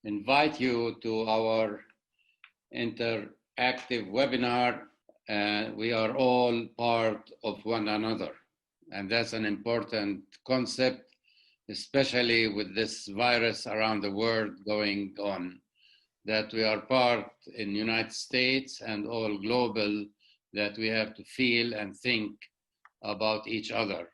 invite you to our interactive webinar. We are all part of one another. And that's an important concept, especially with this virus around the world going on, that we are part in the United States and all global, that we have to feel and think about each other.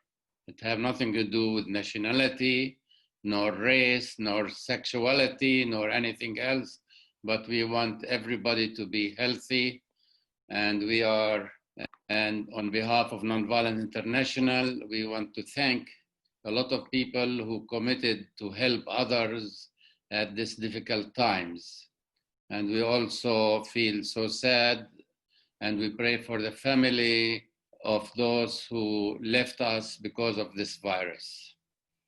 It have nothing to do with nationality, nor race, nor sexuality, nor anything else, but we want everybody to be healthy. And on behalf of Nonviolent International, we want to thank a lot of people who committed to help others at these difficult times. And we also feel so sad, and we pray for the family of those who left us because of this virus.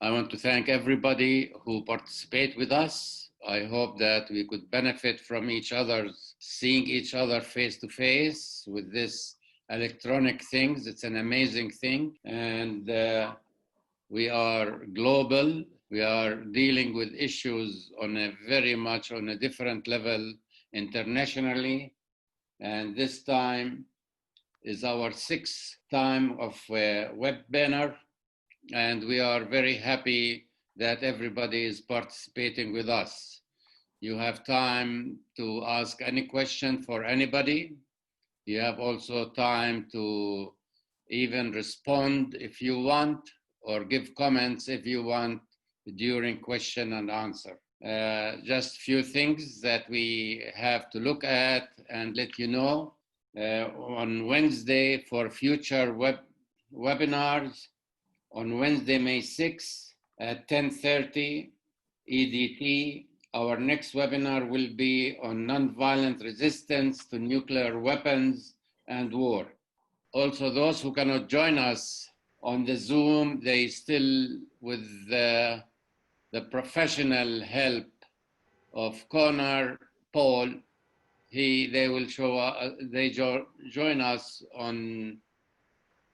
I want to thank everybody who participate with us. I hope that we could benefit from each other, seeing each other face to face with this electronic things. It's an amazing thing. And we are global. We are dealing with issues on a very much on a different level internationally. And this time is our 6th time of webinar. And we are very happy that everybody is participating with us. You have time to ask any question for anybody. You have also time to even respond if you want, or give comments if you want during question and answer. Just few things that we have to look at and let you know. On Wednesday for future webinars, on Wednesday, May 6th at 10:30 EDT, our next webinar will be on nonviolent resistance to nuclear weapons and war. Also, those who cannot join us on the Zoom, they still, with the professional help of Connor Paul, they will join us on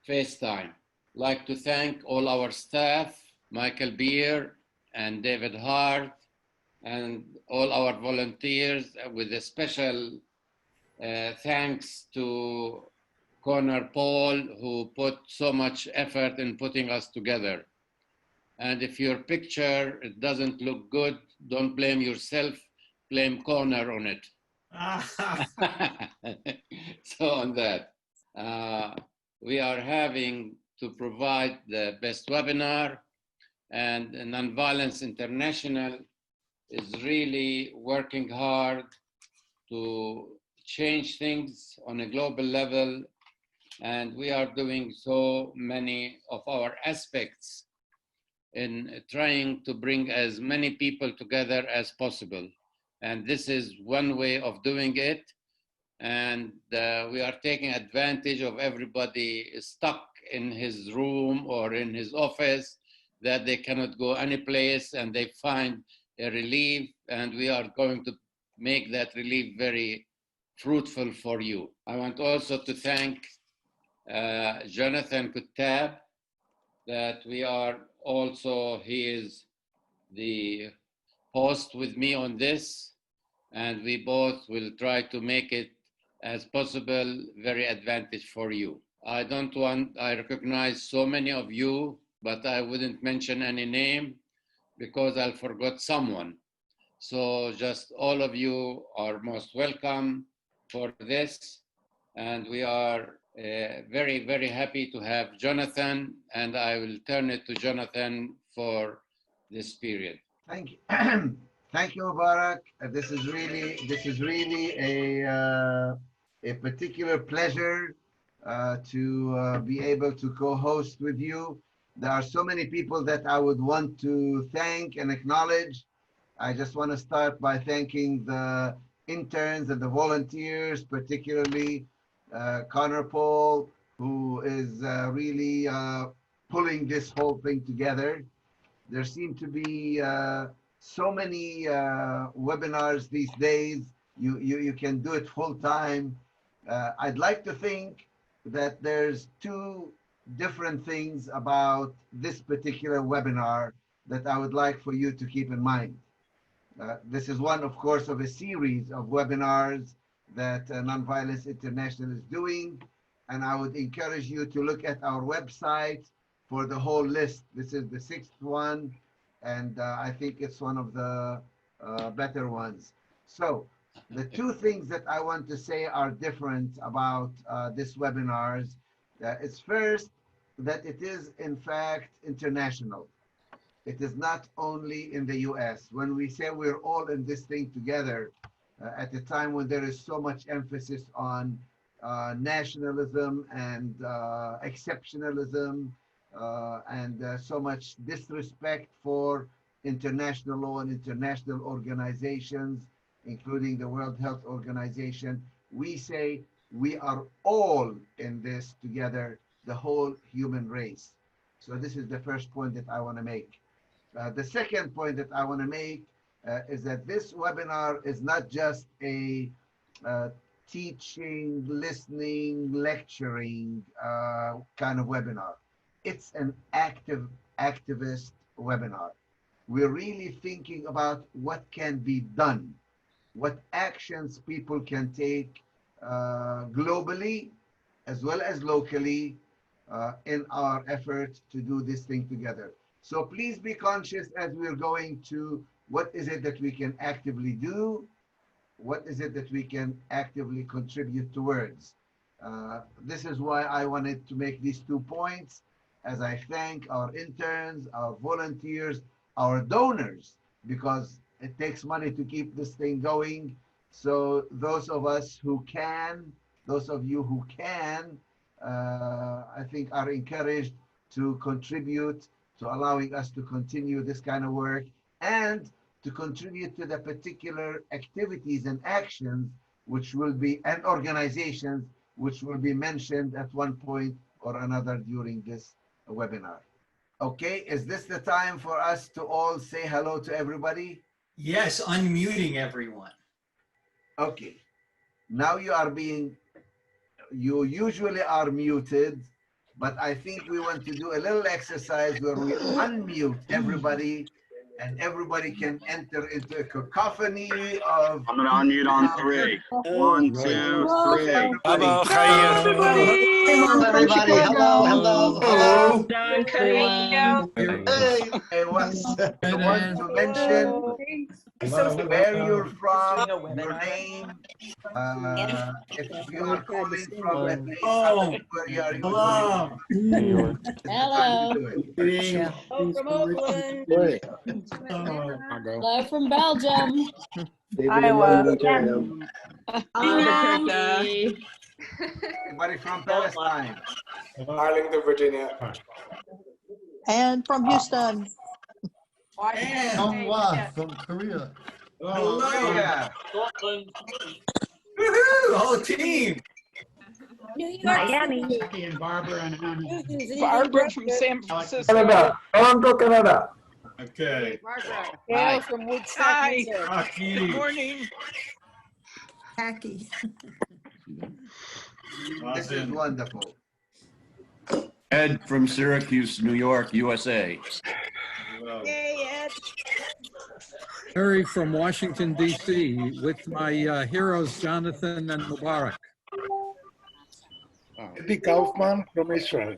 FaceTime. I'd like to thank all our staff, Michael Beer and David Hart, and all our volunteers, with a special thanks to Connor Paul, who put so much effort in putting us together. And if your picture it doesn't look good, don't blame yourself, blame Connor on it. So on that, we are having to provide the best webinar, and Nonviolence International is really working hard to change things on a global level. And we are doing so many of our aspects in trying to bring as many people together as possible. And this is one way of doing it. And we are taking advantage of everybody stuck in his room or in his office, that they cannot go any place, and they find a relief. And we are going to make that relief very fruitful for you. I want also to thank Jonathan Kuttab, that we are also, he is the host with me on this, and we both will try to make it as possible very advantage for you. I recognize so many of you, but I wouldn't mention any name because I'll forget someone. So just all of you are most welcome for this. And we are very, very happy to have Jonathan, and I will turn it to Jonathan for this period. Thank you. Thank you, Mubarak. This is really a particular pleasure to be able to co-host with you. There are so many people that I would want to thank and acknowledge. I just want to start by thanking the interns and the volunteers, particularly Connor Paul, who is really pulling this whole thing together. There seem to be so many webinars these days. You can do it full time. I'd like to think that there's two different things about this particular webinar that I would like for you to keep in mind. This is one, of course, of a series of webinars that Nonviolence International is doing. And I would encourage you to look at our website for the whole list. This is the 6th one, and I think it's one of the better ones. So the two things that I want to say are different about this webinars. Is first, that it is in fact international. It is not only in the US. When we say we're all in this thing together, at a time when there is so much emphasis on nationalism and exceptionalism and so much disrespect for international law and international organizations, including the World Health Organization, we say we are all in this together, the whole human race. So this is the first point that I want to make. The second point that I want to make is that this webinar is not just a teaching, listening, lecturing kind of webinar. It's an activist webinar. We're really thinking about what can be done, what actions people can take globally as well as locally in our effort to do this thing together. So please be conscious as we're going to what is it that we can actively do, what is it that we can actively contribute towards. This is why I wanted to make these 2 points, as I thank our interns, our volunteers, our donors, because it takes money to keep this thing going. So those of us who can, those of you who can, I think are encouraged to contribute to allowing us to continue this kind of work and to contribute to the particular activities and actions which will be, and organizations which will be mentioned at one point or another during this webinar. Okay, is this the time for us to all say hello to everybody? Yes, unmuting everyone. Okay, now you usually are muted, but I think we want to do a little exercise where we unmute everybody and everybody can enter into a cacophony of... I'm gonna unmute on 3. 1, 2, 3. Hello, everybody. Hello, everybody. Hello, hello. Hello. Hey, I want to mention where you're from, your name, if you are calling from a place where you are Hello. Hello. Hello from Oakland. Hello from Belgium. Iowa. Anybody from Palestine? Arlington, Virginia. And from Houston. And from Korea. Korea. woohoo, the whole team. New York Miami. City. And Barbara and Hannah. Barbara from San Francisco. Canada. Toronto, Canada. Okay. Barbara. Gail from Woodstock, New York. Rocky. Good morning. Tacky. This is wonderful. Ed from Syracuse, New York, USA. Hello. Hey, Ed. Terry from Washington, D.C. with my heroes, Jonathan and Mubarak. Eddie Kaufman from Israel.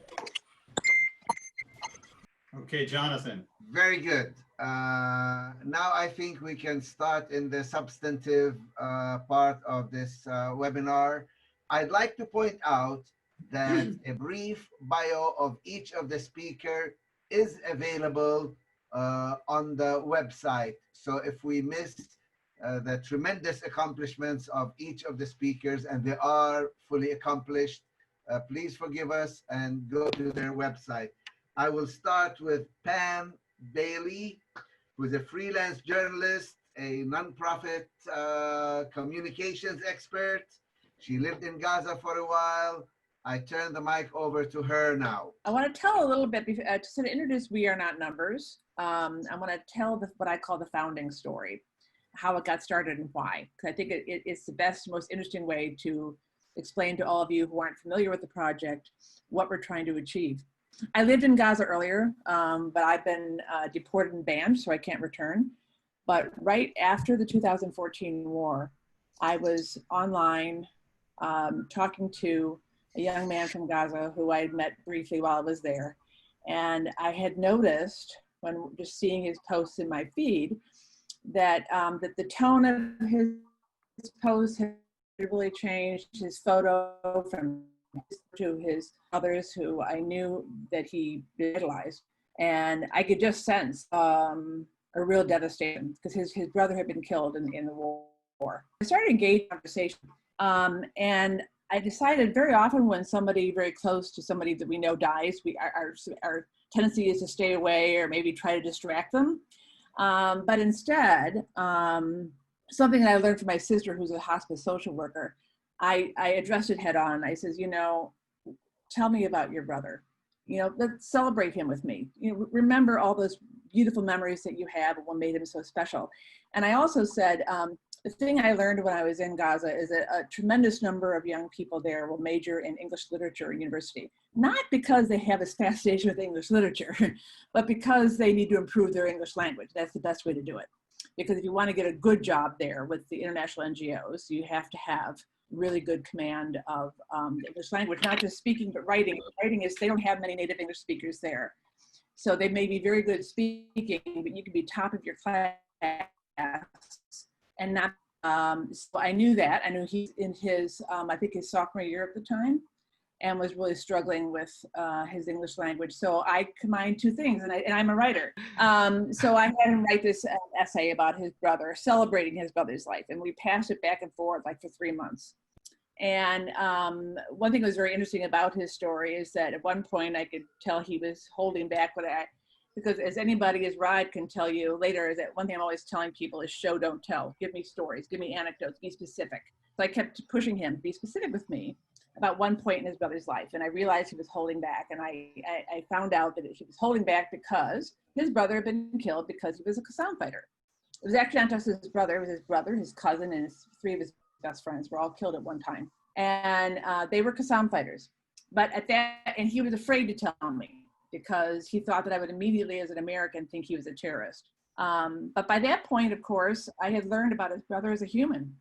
Okay, Jonathan. Very good. Now I think we can start in the substantive part of this webinar. I'd like to point out that a brief bio of each of the speaker is available on the website. So if we missed the tremendous accomplishments of each of the speakers, and they are fully accomplished, please forgive us and go to their website. I will start with Pam Bailey, who is a freelance journalist, a nonprofit communications expert. She lived in Gaza for a while. I turn the mic over to her now. I want to tell a little bit, to sort of introduce We Are Not Numbers. I want to tell what I call the founding story, how it got started and why. Because I think it's the best, most interesting way to explain to all of you who aren't familiar with the project what we're trying to achieve. I lived in Gaza earlier, but I've been deported and banned, so I can't return. But right after the 2014 war, I was online talking to a young man from Gaza who I had met briefly while I was there. And I had noticed, when just seeing his posts in my feed, that, that the tone of his posts had really changed. His photo from to his others who I knew that he idolized. And I could just sense a real devastation because his brother had been killed in the war. I started engaging in conversation, and I decided very often when somebody very close to somebody that we know dies, our tendency is to stay away or maybe try to distract them. But instead, something that I learned from my sister, who's a hospice social worker, I addressed it head on. I says, you know, tell me about your brother. You know, let's celebrate him with me. You know, remember all those beautiful memories that you have and what made him so special. And I also said, the thing I learned when I was in Gaza is that a tremendous number of young people there will major in English literature at university, not because they have a fascination with English literature, but because they need to improve their English language. That's the best way to do it. Because if you want to get a good job there with the international NGOs, you have to have really good command of the English language, not just speaking, but writing. Writing is, they don't have many native English speakers there. So they may be very good speaking, but you can be top of your class and not, so I knew that. I knew he's in his, I think his sophomore year at the time, and was really struggling with his English language. So I combined two things, and I'm a writer. So I had him write this essay about his brother, celebrating his brother's life. And we passed it back and forth like for 3 months. And one thing that was very interesting about his story is that at one point I could tell he was holding back what because as anybody, as Raed can tell you later, is that one thing I'm always telling people is show, don't tell. Give me stories, give me anecdotes, be specific. So I kept pushing him to be specific with me about one point in his brother's life. And I realized he was holding back. And I found out that he was holding back because his brother had been killed because he was a Qassam fighter. It was actually not just his brother, it was his brother, his cousin, and three of his best friends were all killed at one time. And they were Qassam fighters. But at that, and he was afraid to tell me because he thought that I would immediately, as an American, think he was a terrorist. But by that point, of course, I had learned about his brother as a human.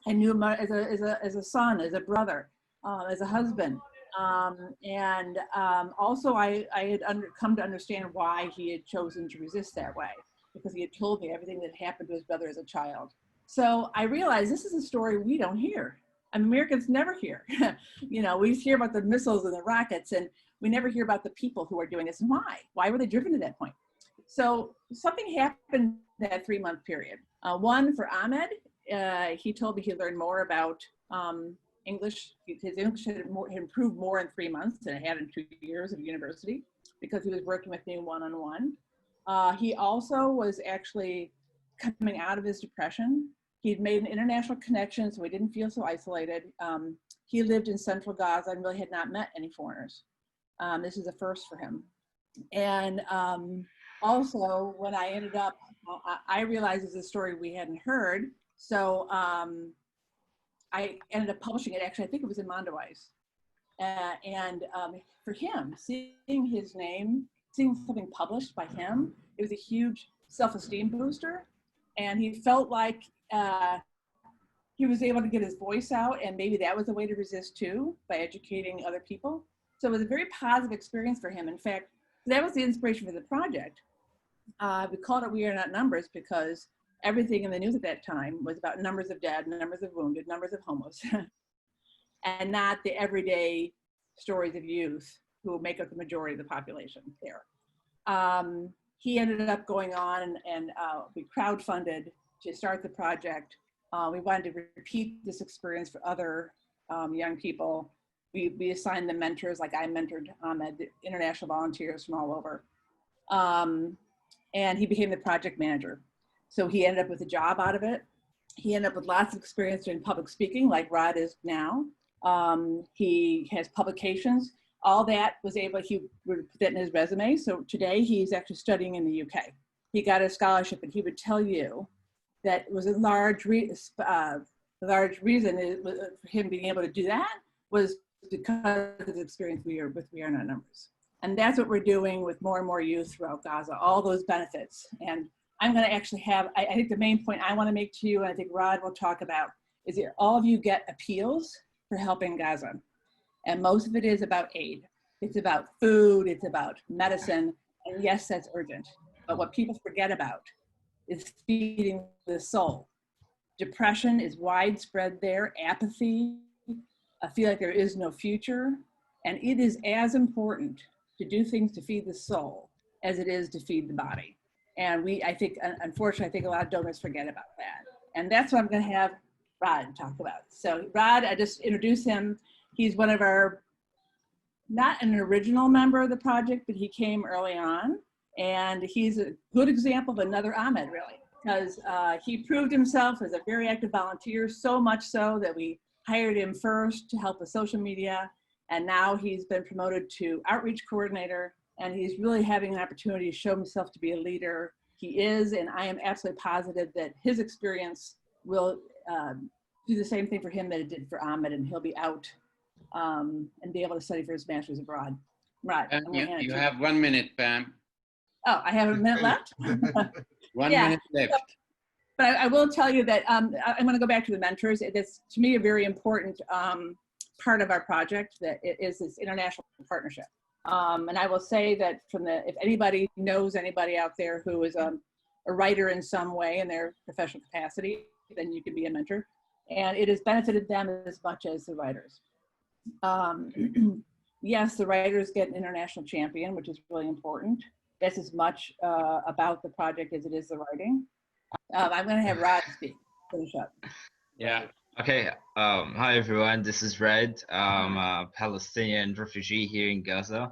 I knew him as a son, as a brother, as a husband. Also I had come to understand why he had chosen to resist that way, because he had told me everything that happened to his brother as a child. So I realized this is a story we don't hear. Americans never hear. You know, we hear about the missiles and the rockets, and we never hear about the people who are doing this and why. Why were they driven to that point? So something happened that 3-month period. One, for Ahmed, he told me he learned more about English. His English had improved more in 3 months than it had in 2 years of university because he was working with me one-on-one. He also was actually coming out of his depression. He'd made an international connection, so he didn't feel so isolated. He lived in central Gaza and really had not met any foreigners. This is a first for him. And also, when I ended up, I realized it's a story we hadn't heard. So I ended up publishing it. Actually, I think it was in Mondawais. For him, seeing his name, seeing something published by him, it was a huge self-esteem booster. And he felt like he was able to get his voice out, and maybe that was a way to resist too, by educating other people. So it was a very positive experience for him. In fact, that was the inspiration for the project. We called it We Are Not Numbers because everything in the news at that time was about numbers of dead, numbers of wounded, numbers of homos, and not the everyday stories of youth who make up the majority of the population there. He ended up going on and we crowdfunded to start the project. We wanted to repeat this experience for other young people. We assigned them mentors, like I mentored Ahmed, the international volunteers from all over. And he became the project manager. So he ended up with a job out of it. He ended up with lots of experience doing public speaking, like Raed is now. He has publications. All that was able, he would put that in his resume. So today he's actually studying in the UK. He got a scholarship, and he would tell you that it was a large reason for him being able to do that was because of his experience with We Are Not Numbers. And that's what we're doing with more and more youth throughout Gaza, all those benefits. And I'm going to actually have, I think the main point I want to make to you, and I think Raed will talk about, is that all of you get appeals for helping Gaza. And most of it is about aid. It's about food, it's about medicine, and yes, that's urgent. But what people forget about is feeding the soul. Depression is widespread there, apathy, I feel like there is no future, and it is as important to do things to feed the soul as it is to feed the body. And I think, unfortunately, I think a lot of donors forget about that. And that's what I'm going to have Raed talk about. So Raed, I just introduced him. He's one of our, not an original member of the project, but he came early on. And he's a good example of another Ahmed, really, because he proved himself as a very active volunteer, so much so that we hired him first to help with social media. And now he's been promoted to outreach coordinator, and he's really having an opportunity to show himself to be a leader. He is, and I am absolutely positive that his experience will do the same thing for him that it did for Ahmed, and he'll be out and be able to study for his master's abroad. Right. You have 1 minute, Pam. Oh, I have a minute left? 1 minute left. But I will tell you that I'm going to go back to the mentors. It is, to me, a very important part of our project, that it is this international partnership. And I will say that if anybody knows anybody out there who is a writer in some way in their professional capacity, then you can be a mentor. And it has benefited them as much as the writers. Yes, the writers get an international champion, which is really important. That's as much about the project as it is the writing. I'm going to have Raed speak. Finish up. Yeah. Okay. Hi, everyone. This is Raed. I'm a Palestinian refugee here in Gaza.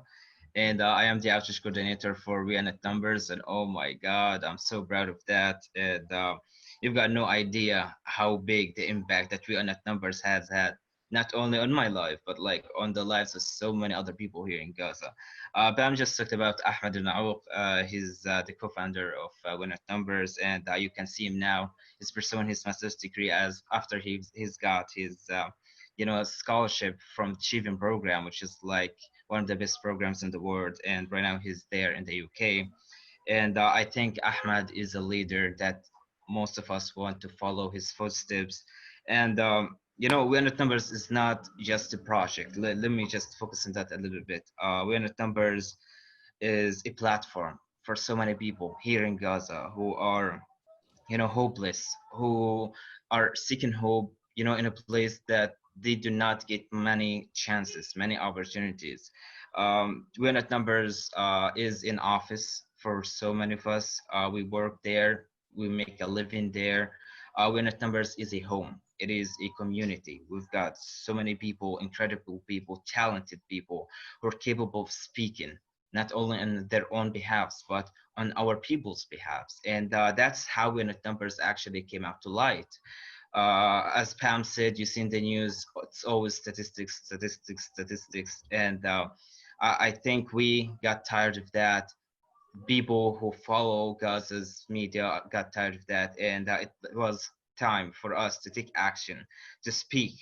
And I am the outreach coordinator for We Are Not Numbers. And oh my God, I'm so proud of that. And you've got no idea how big the impact that We Are Not Numbers has had, not only on my life, but like on the lives of so many other people here in Gaza. Pam just talked about Ahmed al. He's the co-founder of We Are Not Numbers, and you can see him now. He's pursuing his master's degree after he's got his scholarship from the Achieving program, which is like one of the best programs in the world. And right now he's there in the UK. And I think Ahmed is a leader that most of us want to follow his footsteps. And We Are Not Numbers is not just a project. Let me just focus on that a little bit. We Are Not Numbers is a platform for so many people here in Gaza who are, hopeless, who are seeking hope, in a place that they do not get many chances, many opportunities. We Are Not Numbers is in office for so many of us. We work there, we make a living there. We Are Not Numbers is a home. It is a community. We've got so many people, incredible people, talented people who are capable of speaking, not only on their own behalves, but on our people's behalves. And that's how We Are Not Numbers actually came out to light. As Pam said, you see in the news, it's always statistics, statistics, statistics. And I think we got tired of that. People who follow Gaza's media got tired of that. And it was time for us to take action, to speak.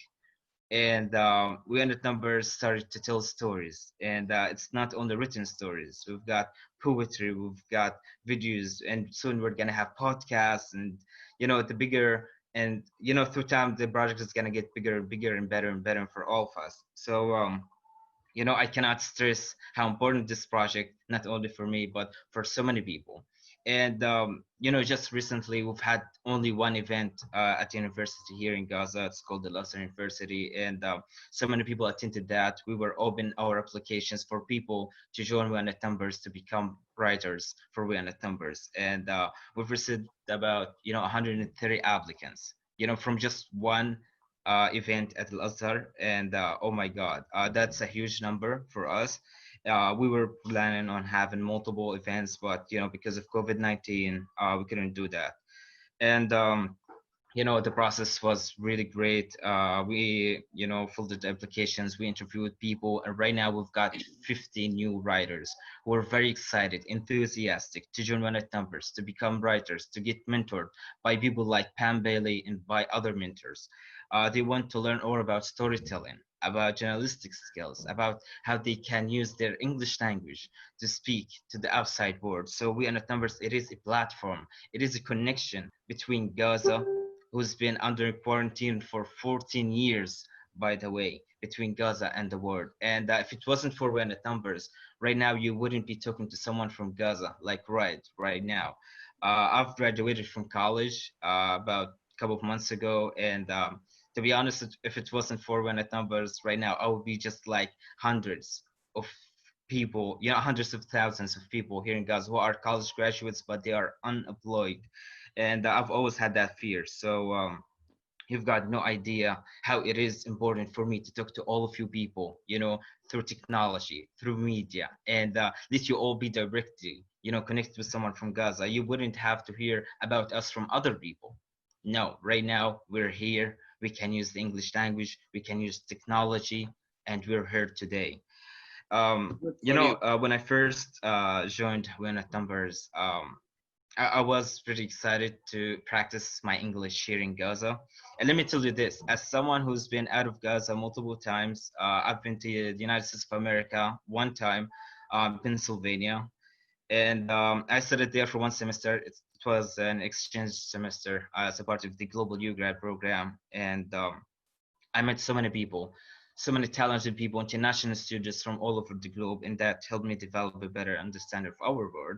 And We Are Not Numbers started to tell stories. And it's not only written stories. We've got poetry, we've got videos, and soon we're going to have podcasts. And, the bigger, and, through time, the project is going to get bigger and bigger and better for all of us. So, I cannot stress how important this project, not only for me, but for so many people. And, just recently we've had only one event at the university here in Gaza. It's called the Al-Azhar University. And so many people attended that. We were open our applications for people to join We Are Not Numbers, to become writers for We Are Not Numbers. And we've received about, 130 applicants, from just one event at Al-Azhar. And oh my God, that's a huge number for us. We were planning on having multiple events, but because of COVID-19, we couldn't do that. And the process was really great. We, filled the applications, we interviewed people, and right now we've got 50 new writers who are very excited, enthusiastic to join One at Numbers, to become writers, to get mentored by people like Pam Bailey and by other mentors. They want to learn all about storytelling, about journalistic skills, about how they can use their English language to speak to the outside world. So we at Numbers, it is a platform, it is a connection between Gaza, who's been under quarantine for 14 years, by the way, between Gaza and the world. And if it wasn't for When It Numbers, right now you wouldn't be talking to someone from Gaza like right now. I've graduated from college about a couple of months ago, and to be honest, if it wasn't for When It Numbers, right now I would be just like hundreds of people, hundreds of thousands of people here in Gaza who are college graduates, but they are unemployed. And I've always had that fear. So you've got no idea how it is important for me to talk to all of you people, through technology, through media, and let you all be directly, connected with someone from Gaza. You wouldn't have to hear about us from other people. No, right now we're here. We can use the English language, we can use technology, and we're here today. When I first joined When It Numbers, I was pretty excited to practice my English here in Gaza. And let me tell you this, as someone who's been out of Gaza multiple times, I've been to the United States of America one time, Pennsylvania, and I studied there for one semester. It was an exchange semester as a part of the Global U Grad program. And I met so many people, so many talented people, international students from all over the globe, and that helped me develop a better understanding of our world.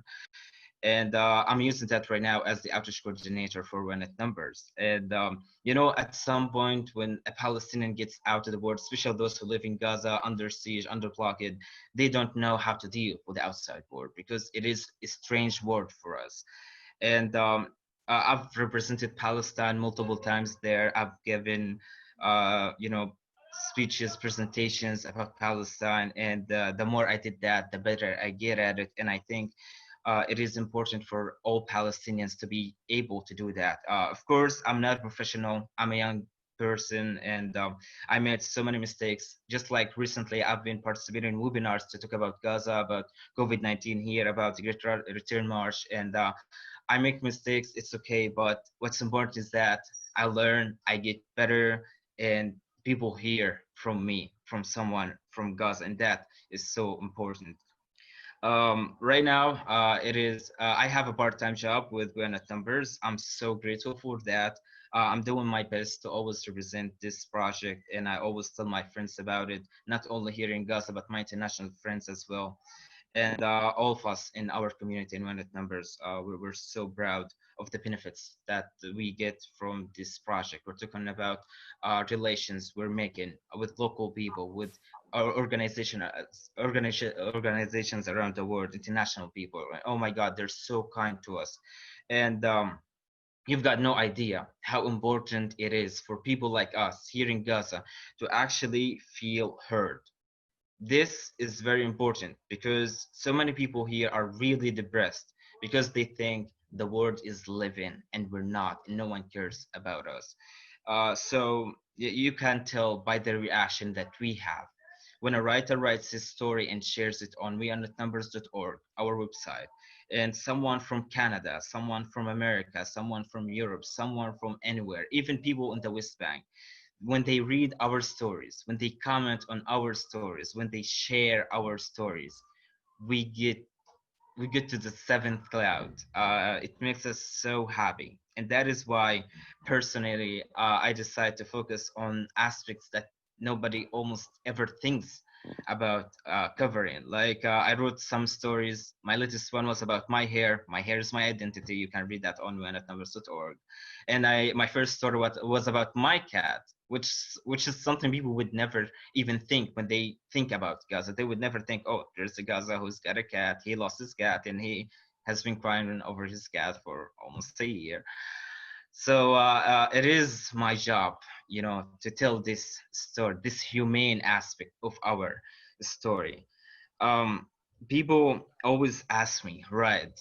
And I'm using that right now as the outreach coordinator for When It Numbers. And at some point when a Palestinian gets out of the world, especially those who live in Gaza under siege, under blockade, they don't know how to deal with the outside world because it is a strange world for us. And I've represented Palestine multiple times there. I've given speeches, presentations about Palestine, and the more I did that, the better I get at it. And I think it is important for all Palestinians to be able to do that. Of course, I'm not a professional. I'm a young person, and I made so many mistakes. Just like recently, I've been participating in webinars to talk about Gaza, about COVID-19 here, about the Great Return March, and I make mistakes. It's okay, but what's important is that I learn, I get better, and people hear from me, from someone from Gaza, and that is so important. Right now, I have a part-time job with When It Numbers. I'm so grateful for that. I'm doing my best to always represent this project, and I always tell my friends about it, not only here in Gaza, but my international friends as well. And all of us in our community in When It Numbers, we're so proud of the benefits that we get from this project. We're talking about relations we're making with local people, with our organizations around the world, international people. Oh my God, they're so kind to us. And you've got no idea how important it is for people like us here in Gaza to actually feel heard. This is very important because so many people here are really depressed because they think the world is living and we're not, and no one cares about us. So you can tell by the reaction that we have. When a writer writes his story and shares it on wearenumbers.org, our website, and someone from Canada, someone from America, someone from Europe, someone from anywhere, even people in the West Bank, when they read our stories, when they comment on our stories, when they share our stories, we get to the seventh cloud. It makes us so happy. And that is why personally, I decided to focus on aspects that nobody almost ever thinks about covering. Like I wrote some stories. My latest one was about my hair. My hair is my identity. You can read that on whenatnumbers.org. And my first story was about my cat, which is something people would never even think when they think about Gaza. They would never think, oh, there's a Gaza who's got a cat. He lost his cat and he has been crying over his cat for almost a year. So it is my job, to tell this story, this humane aspect of our story. people always ask me, right,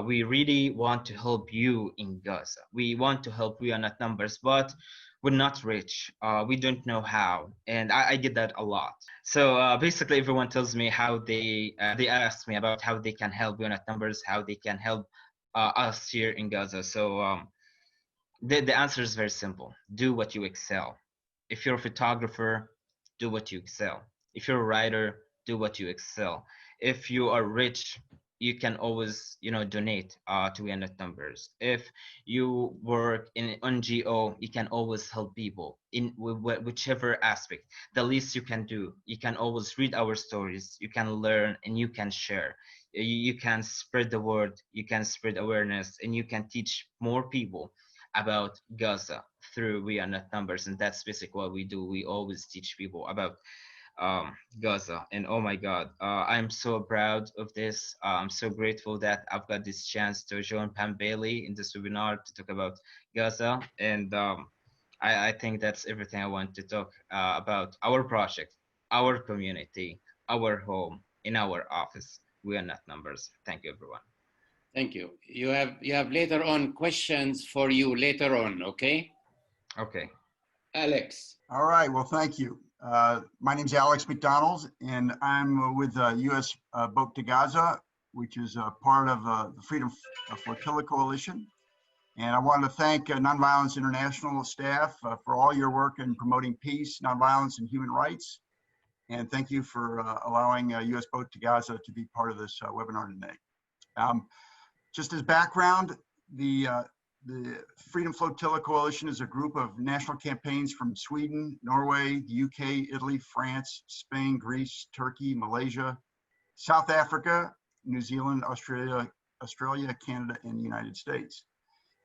we really want to help you in Gaza. We want to help you on that numbers, but we're not rich. We don't know how. And I get that a lot. So basically everyone tells me how they ask me about how they can help you on that numbers, how they can help us here in Gaza. So the answer is very simple. Do what you excel. If you're a photographer, do what you excel. If you're a writer, do what you excel. If you are rich, you can always, donate to Unit numbers. If you work in an NGO, you can always help people in whichever aspect. The least you can do, you can always read our stories, you can learn, and you can share. You can spread the word, you can spread awareness, and you can teach more people about Gaza through We Are Not Numbers. And that's basically what we do. We always teach people about Gaza. And oh my God, I'm so proud of this. I'm so grateful that I've got this chance to join Pam Bailey in this webinar to talk about Gaza. And I think that's everything I want to talk about our project, our community, our home, in our office. We Are Not Numbers. Thank you, everyone. Thank you. You have later on questions for you later on, okay? Okay. Alex. All right, well, thank you. My name's Alex McDonald, and I'm with U.S. Boat to Gaza, which is a part of the Freedom Flotilla Coalition. And I want to thank Nonviolence International staff for all your work in promoting peace, nonviolence, and human rights. And thank you for allowing U.S. Boat to Gaza to be part of this webinar today. Just as background, the Freedom Flotilla Coalition is a group of national campaigns from Sweden, Norway, the UK, Italy, France, Spain, Greece, Turkey, Malaysia, South Africa, New Zealand, Australia, Canada, and the United States.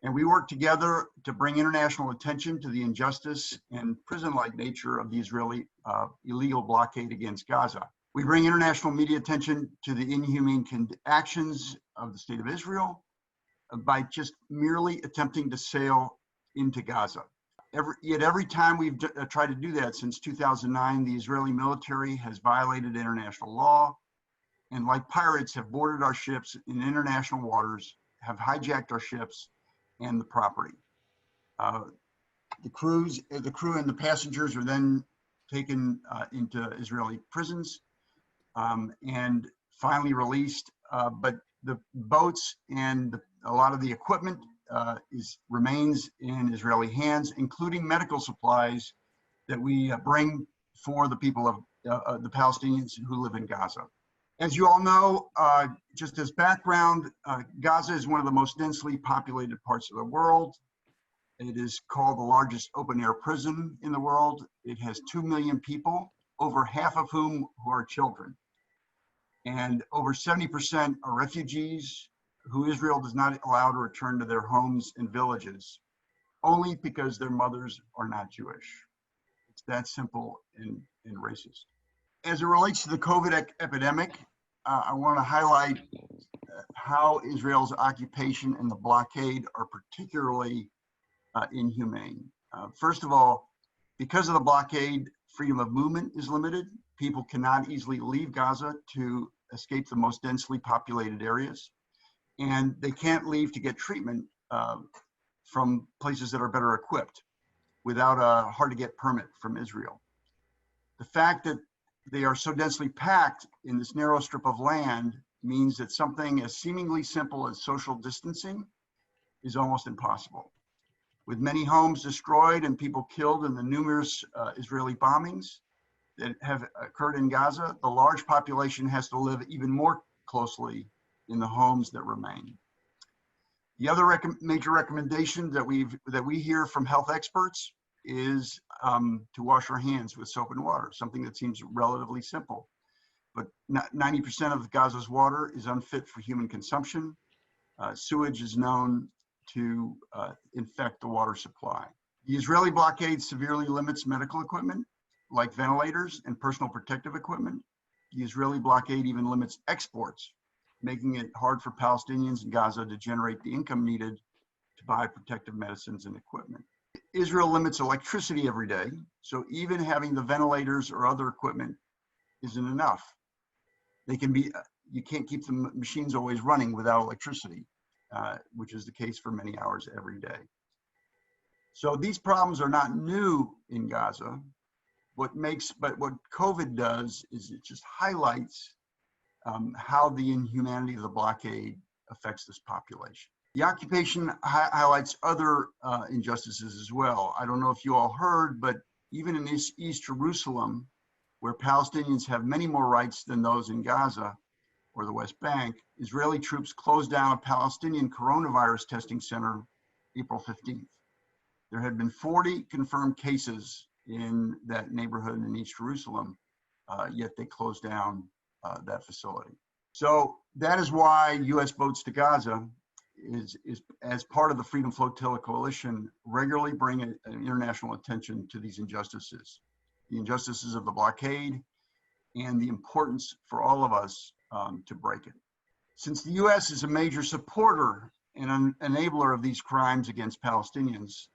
And we work together to bring international attention to the injustice and prison-like nature of the Israeli illegal blockade against Gaza. We bring international media attention to the inhumane actions of the State of Israel by just merely attempting to sail into Gaza. Yet every time we've tried to do that since 2009, the Israeli military has violated international law and, like pirates, have boarded our ships in international waters, have hijacked our ships and the property. The crew and the passengers are then taken into Israeli prisons and finally released, but the boats and a lot of the equipment remains in Israeli hands, including medical supplies that we bring for the people of the Palestinians who live in Gaza. As you all know, just as background, Gaza is one of the most densely populated parts of the world. It is called the largest open-air prison in the world. It has 2 million people, over half of whom who are children. And over 70% are refugees who Israel does not allow to return to their homes and villages, only because their mothers are not Jewish. It's that simple and racist. As it relates to the COVID epidemic, I want to highlight how Israel's occupation and the blockade are particularly inhumane. First of all, because of the blockade, freedom of movement is limited. People cannot easily leave Gaza to escape the most densely populated areas. And they can't leave to get treatment from places that are better equipped without a hard-to-get permit from Israel. The fact that they are so densely packed in this narrow strip of land means that something as seemingly simple as social distancing is almost impossible. With many homes destroyed and people killed in the numerous Israeli bombings that have occurred in Gaza, the large population has to live even more closely in the homes that remain. The other major recommendation that we hear from health experts is to wash our hands with soap and water, something that seems relatively simple. But 90% of Gaza's water is unfit for human consumption. Sewage is known to infect the water supply. The Israeli blockade severely limits medical equipment, like ventilators and personal protective equipment. The Israeli blockade even limits exports, making it hard for Palestinians in Gaza to generate the income needed to buy protective medicines and equipment. Israel limits electricity every day, so even having the ventilators or other equipment isn't enough. They can be you can't keep the machines always running without electricity, which is the case for many hours every day. So these problems are not new in Gaza. But what COVID does is it just highlights how the inhumanity of the blockade affects this population. The occupation highlights other injustices as well. I don't know if you all heard, but even in East Jerusalem, where Palestinians have many more rights than those in Gaza or the West Bank, Israeli troops closed down a Palestinian coronavirus testing center April 15th. There had been 40 confirmed cases in that neighborhood in East Jerusalem, yet they closed down that facility. So that is why U.S. Boats to Gaza is as part of the Freedom Flotilla Coalition, regularly bring an international attention to these injustices, the injustices of the blockade, and the importance for all of us to break it. Since the U.S. is a major supporter and an enabler of these crimes against Palestinians,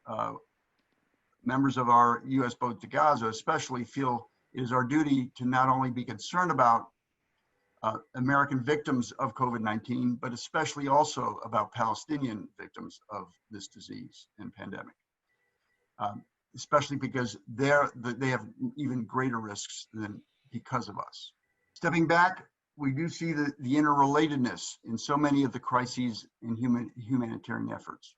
members of our U.S. Boat to Gaza especially feel it is our duty to not only be concerned about American victims of COVID-19, but especially also about Palestinian victims of this disease and pandemic, especially because they have even greater risks than because of us. Stepping back, we do see the interrelatedness in so many of the crises in humanitarian efforts.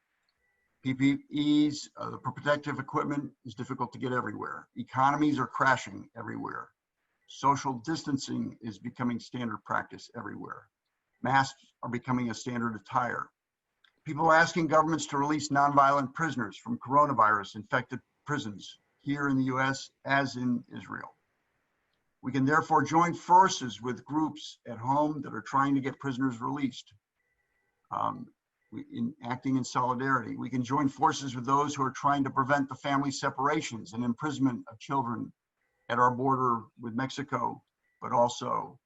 PPEs, the protective equipment is difficult to get everywhere. Economies are crashing everywhere. Social distancing is becoming standard practice everywhere. Masks are becoming a standard attire. People are asking governments to release nonviolent prisoners from coronavirus infected prisons here in the US as in Israel. We can therefore join forces with groups at home that are trying to get prisoners released. In acting in solidarity, we can join forces with those who are trying to prevent the family separations and imprisonment of children at our border with Mexico, but also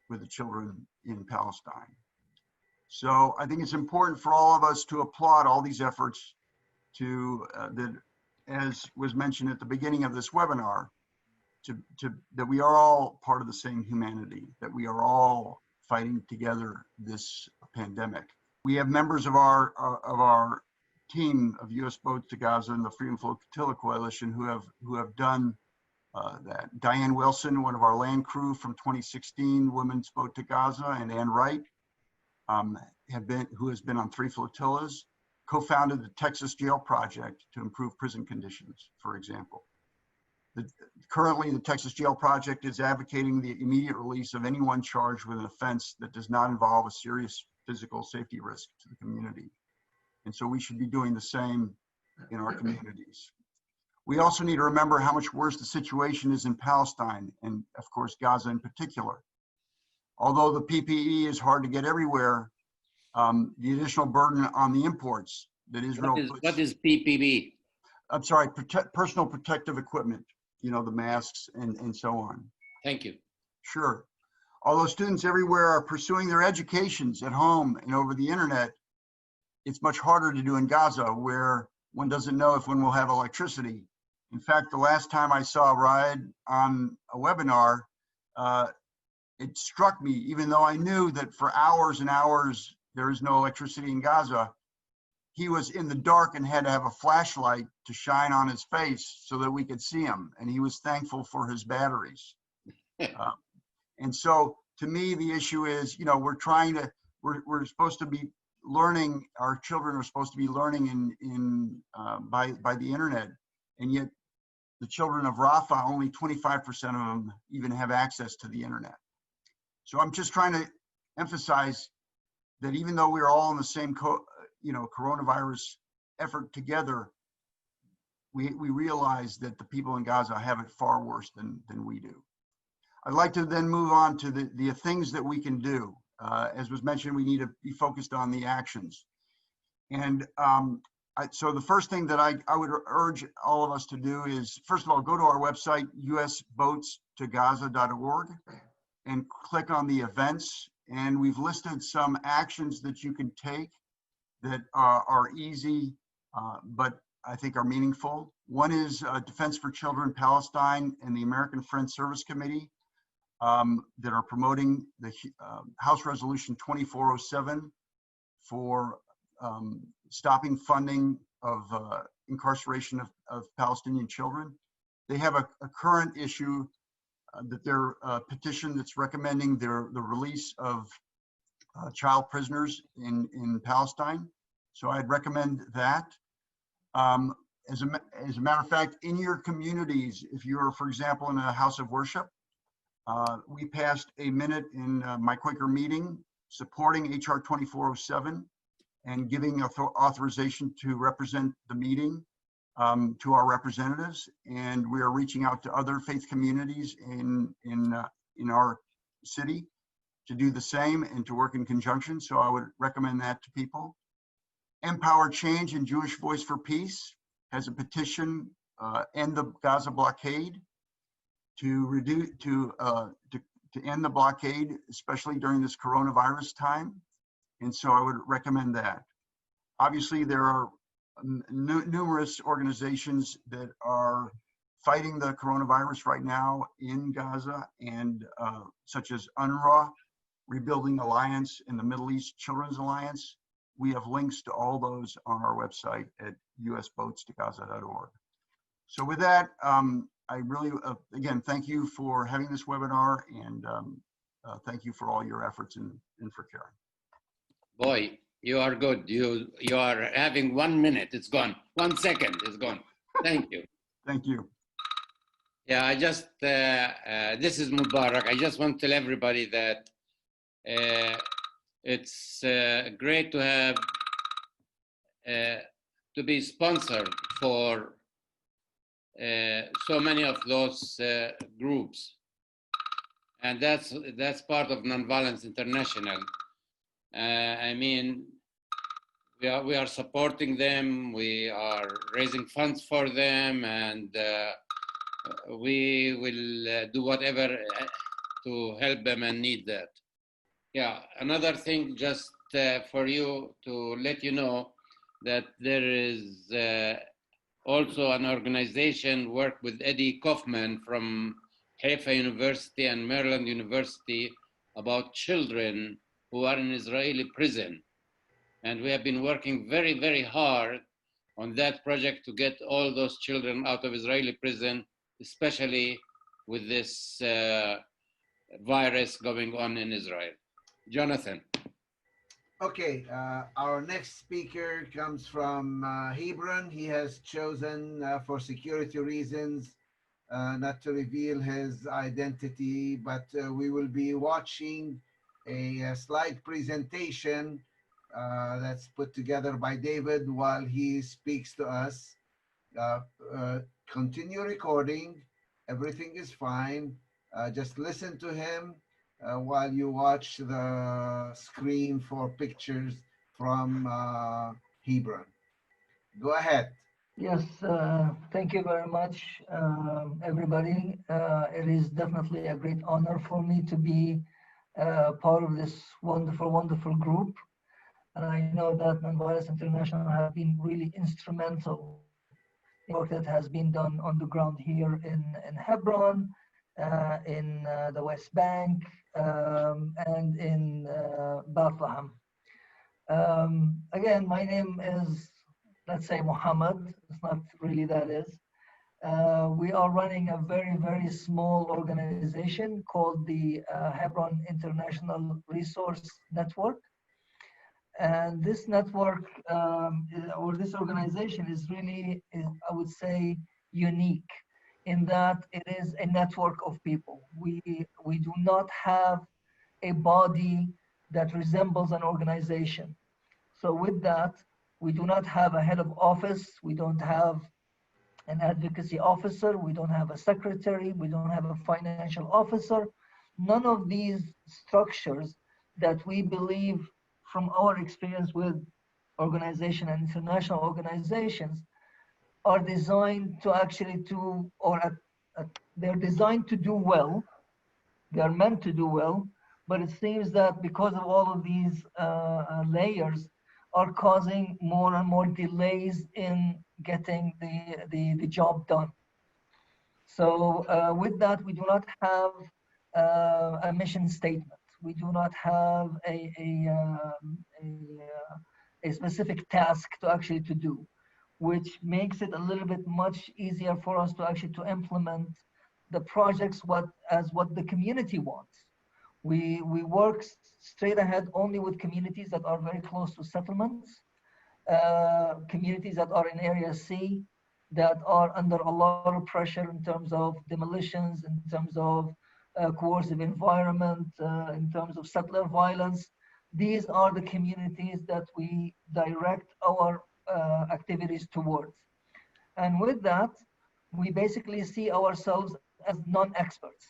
with the children in Palestine. So I think it's important for all of us to applaud all these efforts to, that, as was mentioned at the beginning of this webinar, that we are all part of the same humanity, that we are all fighting together this pandemic. We have members of our team of U.S. Boats to Gaza and the Freedom Flotilla Coalition who have done that. Diane Wilson, one of our land crew from 2016, Women's Boat to Gaza, and Ann Wright, who has been on 3 flotillas, co-founded the Texas Jail Project to improve prison conditions, for example. Currently, the Texas Jail Project is advocating the immediate release of anyone charged with an offense that does not involve a serious physical safety risk to the community. And so we should be doing the same in our communities. We also need to remember how much worse the situation is in Palestine and, of course, Gaza in particular. Although the PPE is hard to get everywhere, the additional burden on the imports that Israel puts— What is PPE? I'm sorry, personal protective equipment, you know, the masks and so on. Thank you. Sure. Although students everywhere are pursuing their educations at home and over the internet, it's much harder to do in Gaza, where one doesn't know if one will have electricity. In fact, the last time I saw Raed on a webinar, it struck me, even though I knew that for hours and hours there is no electricity in Gaza, he was in the dark and had to have a flashlight to shine on his face so that we could see him. And he was thankful for his batteries. And so to me, the issue is, you know, we're supposed to be learning, our children are supposed to be learning by the internet. And yet the children of Rafah, only 25% of them even have access to the internet. So I'm just trying to emphasize that even though we're all in the same coronavirus effort together, we realize that the people in Gaza have it far worse than we do. I'd like to then move on to the things that we can do. As was mentioned, we need to be focused on the actions. And so the first thing that I would urge all of us to do is, first of all, go to our website, usboatstogaza.org, and click on the events. And we've listed some actions that you can take that are easy, but I think are meaningful. One is Defense for Children Palestine and the American Friends Service Committee that are promoting the House Resolution 2407 for stopping funding of incarceration of Palestinian children. They have a current issue that their petition that's recommending the release of child prisoners in Palestine. So I'd recommend that. As a matter of fact, in your communities, if you're, for example, in a house of worship, we passed a minute in my Quaker meeting supporting HR 2407 and giving authorization to represent the meeting to our representatives. And we are reaching out to other faith communities in our city to do the same and to work in conjunction. So I would recommend that to people. Empower Change and Jewish Voice for Peace has a petition, end the Gaza blockade, to end the blockade, especially during this coronavirus time. And so I would recommend that. Obviously, there are numerous organizations that are fighting the coronavirus right now in Gaza, and such as UNRWA, Rebuilding Alliance, and the Middle East Children's Alliance. We have links to all those on our website at usboatstogaza.org. So with that, I really, again, thank you for having this webinar, and thank you for all your efforts and for caring. Boy, you are good. You are having 1 minute. It's gone. 1 second. It's gone. Thank you. Thank you. Yeah, I just, this is Mubarak. I just want to tell everybody that it's great to have, to be sponsored for so many of those groups. And that's part of Nonviolence International. I mean, we are supporting them. We are raising funds for them, and we will do whatever to help them and need that. Yeah, another thing, just for you to let you know that there is also an organization work with Eddie Kaufman from Haifa University and Maryland University about children who are in Israeli prison. And we have been working very, very hard on that project to get all those children out of Israeli prison, especially with this virus going on in Israel. Jonathan. Okay, our next speaker comes from Hebron. He has chosen for security reasons not to reveal his identity, but we will be watching a slide presentation that's put together by David while he speaks to us. Continue recording. Everything is fine. Just listen to him while you watch the screen for pictures from Hebron. Go ahead. Yes, thank you very much, everybody. It is definitely a great honor for me to be part of this wonderful, wonderful group. And I know that Nonviolence International has been really instrumental in work that has been done on the ground here in Hebron, in the West Bank, and in Bethlehem. Again, my name is, let's say, Muhammad. It's not really that is. We are running a very, very small organization called the Hebron International Resource Network. And this network, or this organization is really, I would say, unique in that it is a network of people. We do not have a body that resembles an organization. So with that, we do not have a head of office. We don't have an advocacy officer. We don't have a secretary. We don't have a financial officer. None of these structures that we believe from our experience with organization and international organizations are designed to actually they're designed to do well. They are meant to do well, but it seems that because of all of these layers are causing more and more delays in getting the job done. So with that, we do not have a mission statement. We do not have a specific task to actually to do, which makes it a little bit much easier for us to actually to implement the projects what the community wants. We work straight ahead only with communities that are very close to settlements, communities that are in Area C, that are under a lot of pressure in terms of demolitions, in terms of coercive environment, in terms of settler violence. These are the communities that we direct our activities towards. And with that, we basically see ourselves as non-experts.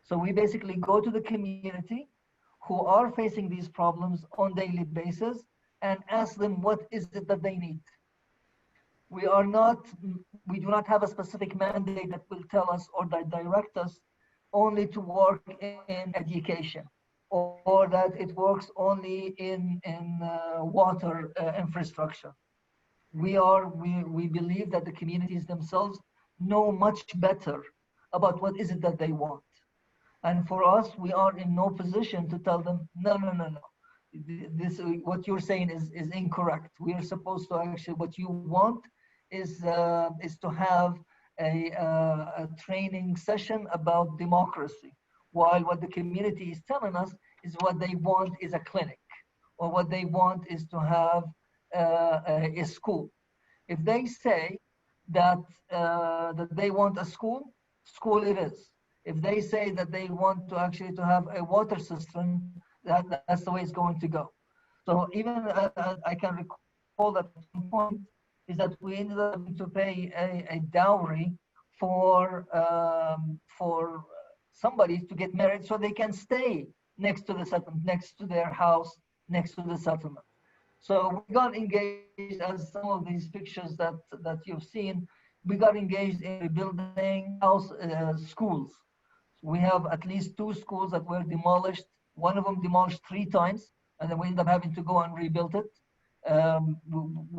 So we basically go to the community who are facing these problems on a daily basis and ask them what is it that they need. We do not have a specific mandate that will tell us or that direct us only to work in education, or that it works only in water infrastructure. We believe that the communities themselves know much better about what is it that they want. And for us, we are in no position to tell them, no. This, what you're saying is incorrect. We are supposed to actually, what you want is to have a training session about democracy, while what the community is telling us is what they want is a clinic, or what they want is to have a school. If they say that they want a school it is. If they say that they want to actually to have a water system, that's the way it's going to go. So even I can recall that one point is that we ended up having to pay a dowry for somebody to get married so they can stay next to the settlement, next to their house, next to the settlement. So we got engaged, as some of these pictures that you've seen, we got engaged in rebuilding schools. We have at least 2 schools that were demolished. One of them demolished 3 times, and then we ended up having to go and rebuild it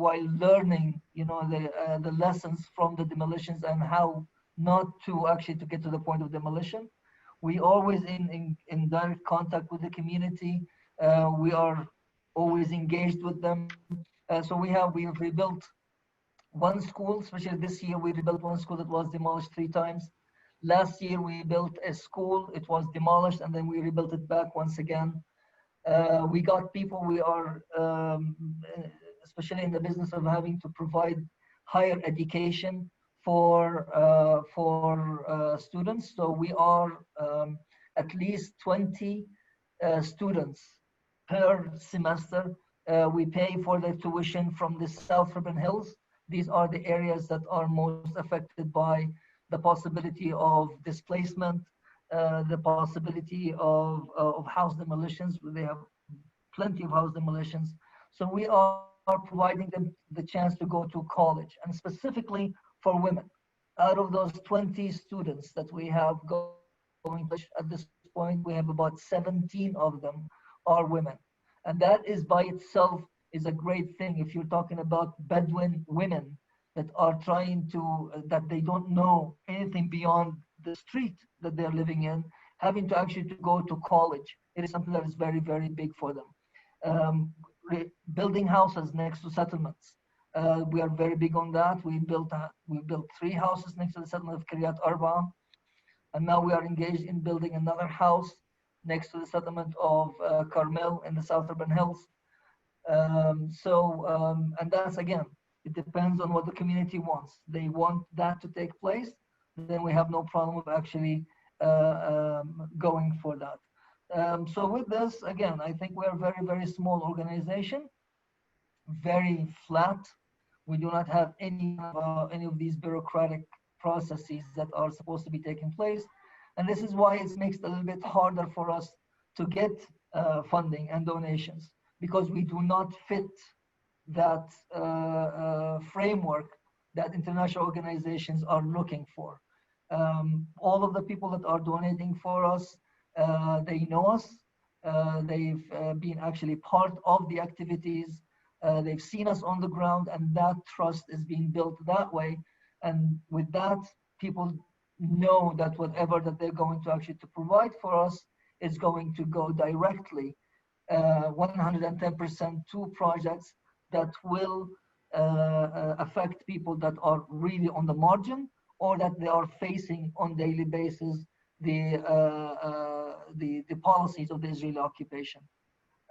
while learning, the lessons from the demolitions and how not to actually to get to the point of demolition. We always in direct contact with the community. We are always engaged with them. So we have rebuilt 1 school, especially this year. We rebuilt 1 school that was demolished 3 times. Last year we built a school, it was demolished, and then we rebuilt it back once again. We got people, we are especially in the business of having to provide higher education for students. So we are at least 20 students per semester. We pay for their tuition from the South Urban Hills. These are the areas that are most affected by the possibility of displacement, the possibility of house demolitions. They have plenty of house demolitions. So we are providing them the chance to go to college, and specifically for women. Out of those 20 students that we have going at this point, we have about 17 of them are women. And that is by itself is a great thing. If you're talking about Bedouin women that are trying to, that they don't know anything beyond the street that they're living in, having to actually to go to college, it is something that is very, very big for them. Building houses next to settlements. We are very big on that. We built 3 houses next to the settlement of Kiryat Arba, and now we are engaged in building another house next to the settlement of Carmel in the South Urban Hills. And that's, again, it depends on what the community wants. They want that to take place, then we have no problem with actually going for that. So with this, again, I think we're a very, very small organization, very flat. We do not have any of these bureaucratic processes that are supposed to be taking place. And this is why it makes it a little bit harder for us to get funding and donations, because we do not fit that framework that international organizations are looking for. All of the people that are donating for us, they know us. They've been actually part of the activities. They've seen us on the ground, and that trust is being built that way. And with that, people know that whatever that they're going to actually to provide for us is going to go directly 110% to projects that will affect people that are really on the margin or that they are facing on daily basis the policies of the Israeli occupation.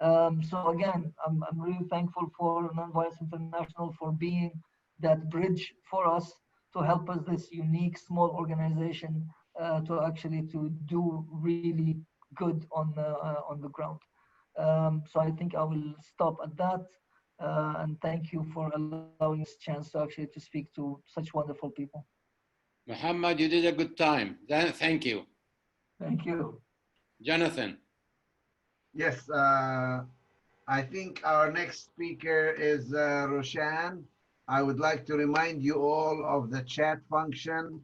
So again, I'm really thankful for Nonviolence International for being that bridge for us to help us, this unique small organization, to actually to do really good on the ground. So I think I will stop at that, and thank you for allowing this chance to actually to speak to such wonderful people. Muhammad, you did a good time. Thank you. Thank you. Jonathan. Yes, I think our next speaker is Roshan. I would like to remind you all of the chat function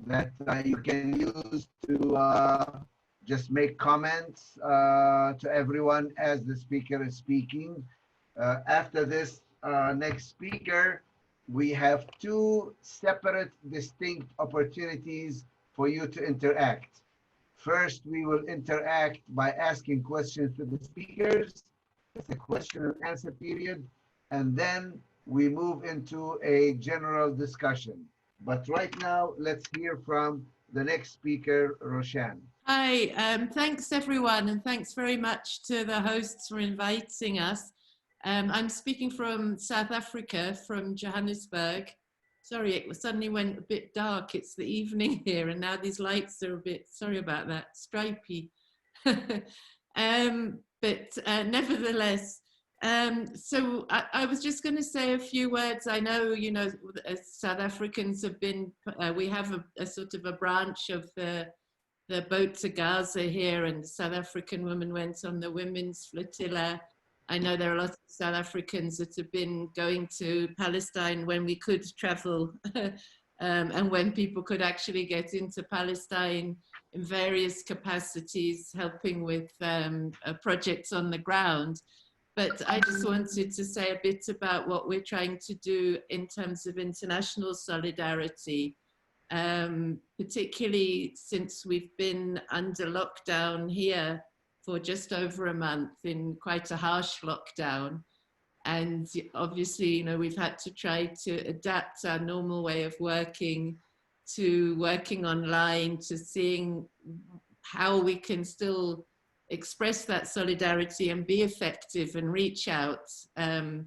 that you can use to just make comments to everyone as the speaker is speaking. After this next speaker, we have two separate, distinct opportunities for you to interact. First, we will interact by asking questions to the speakers. It's a question and answer period. And then we move into a general discussion. But right now, let's hear from the next speaker, Roshan. Hi, thanks everyone, and thanks very much to the hosts for inviting us. I'm speaking from South Africa, from Johannesburg. Sorry, it suddenly went a bit dark. It's the evening here, and now these lights are a bit, sorry about that, stripy. But nevertheless, so I was just going to say a few words. I know, you know, South Africans have been, we have a sort of a branch of the boat to Gaza here, and the South African women went on the women's flotilla. I know there are lots of South Africans that have been going to Palestine when we could travel and when people could actually get into Palestine in various capacities, helping with projects on the ground. But I just wanted to say a bit about what we're trying to do in terms of international solidarity, particularly since we've been under lockdown here for just over a month, in quite a harsh lockdown. And obviously, you know, we've had to try to adapt our normal way of working to working online, to seeing how we can still express that solidarity and be effective and reach out to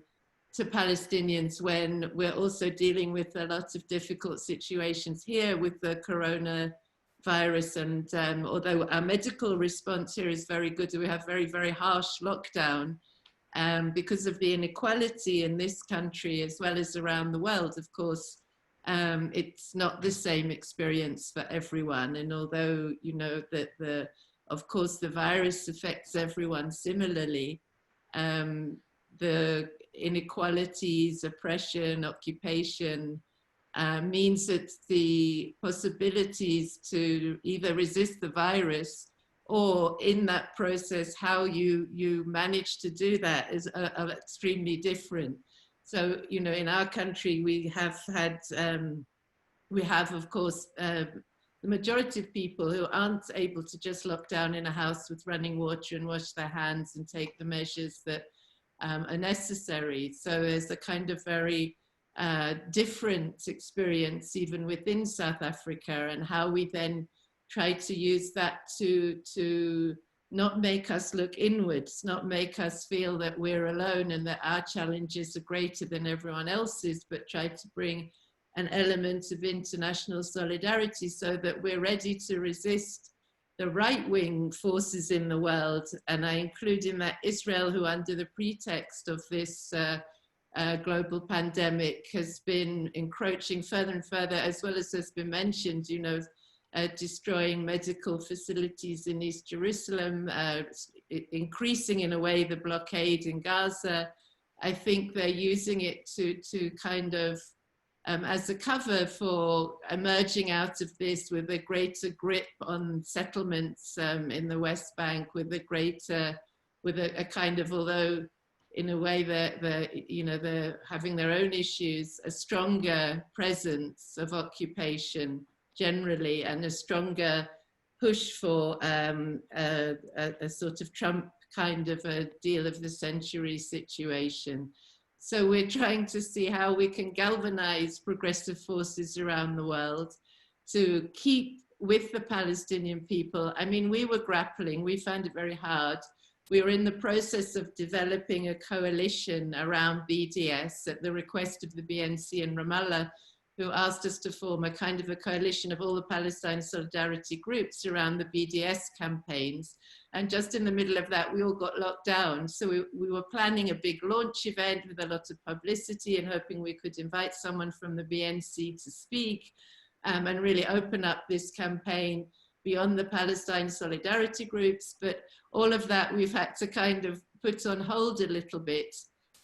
Palestinians when we're also dealing with a lot of difficult situations here with the coronavirus. And although our medical response here is very good, we have very, very harsh lockdown because of the inequality in this country as well as around the world. Of course, it's not the same experience for everyone. And although, you know, that of course, the virus affects everyone similarly, the inequalities, oppression, occupation means that the possibilities to either resist the virus or in that process, how you manage to do that are extremely different. So, you know, in our country, we have had, of course, the majority of people who aren't able to just lock down in a house with running water and wash their hands and take the measures that are necessary. So there's a kind of very different experience even within South Africa, and how we then try to use that to not make us look inwards, not make us feel that we're alone and that our challenges are greater than everyone else's, but try to bring an element of international solidarity so that we're ready to resist the right-wing forces in the world. And I include in that Israel, who under the pretext of this global pandemic has been encroaching further and further, as well as has been mentioned, you know, destroying medical facilities in East Jerusalem, increasing in a way the blockade in Gaza. I think they're using it to kind of as a cover for emerging out of this with a greater grip on settlements in the West Bank, with a greater, with a kind of, although in a way they're having their own issues, a stronger presence of occupation, generally, and a stronger push for a sort of Trump kind of a deal of the century situation. So we're trying to see how we can galvanize progressive forces around the world to keep with the Palestinian people. I mean, we were grappling, we found it very hard. We were in the process of developing a coalition around BDS at the request of the BNC in Ramallah, who asked us to form a kind of a coalition of all the Palestine solidarity groups around the BDS campaigns. And just in the middle of that, we all got locked down. So we were planning a big launch event with a lot of publicity and hoping we could invite someone from the BNC to speak and really open up this campaign beyond the Palestine solidarity groups. But all of that we've had to kind of put on hold a little bit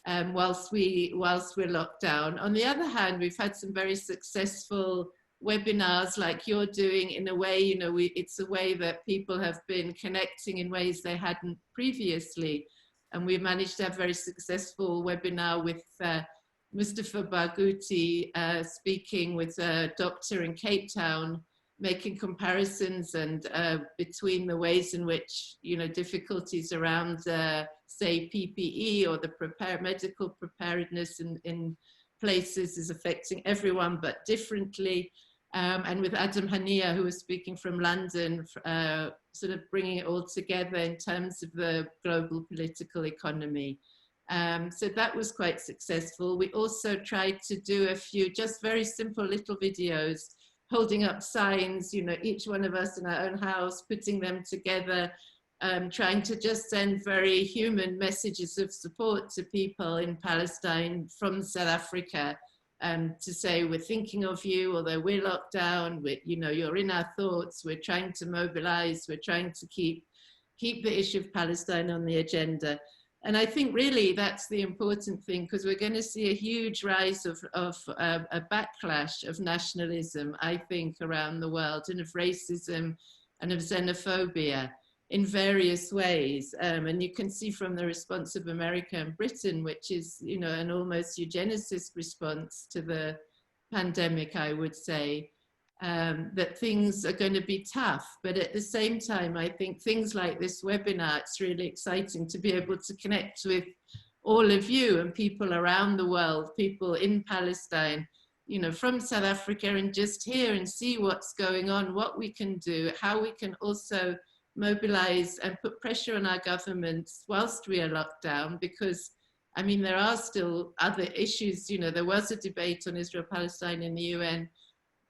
whilst we're locked down. On the other hand, we've had some very successful webinars like you're doing. In a way, you know, it's a way that people have been connecting in ways they hadn't previously. And we managed to have a very successful webinar with Mustafa Barghouti speaking with a doctor in Cape Town, making comparisons and between the ways in which, you know, difficulties around, say, PPE or the medical preparedness in places is affecting everyone but differently. And with Adam Hania, who was speaking from London, sort of bringing it all together in terms of the global political economy. So that was quite successful. We also tried to do a few just very simple little videos, holding up signs, you know, each one of us in our own house, putting them together, trying to just send very human messages of support to people in Palestine from South Africa, to say we're thinking of you, although we're locked down, you know, you're in our thoughts, we're trying to mobilize, we're trying to keep the issue of Palestine on the agenda. And I think really that's the important thing, because we're going to see a huge rise of a backlash of nationalism, I think, around the world, and of racism and of xenophobia in various ways. And you can see from the response of America and Britain, which is, you know, an almost eugenicist response to the pandemic, I would say, that things are going to be tough. But at the same time, I think things like this webinar, it's really exciting to be able to connect with all of you and people around the world, people in Palestine, you know, from South Africa, and just hear and see what's going on, what we can do, how we can also mobilize and put pressure on our governments whilst we are locked down, because I mean, there are still other issues. You know, there was a debate on Israel-Palestine in the UN.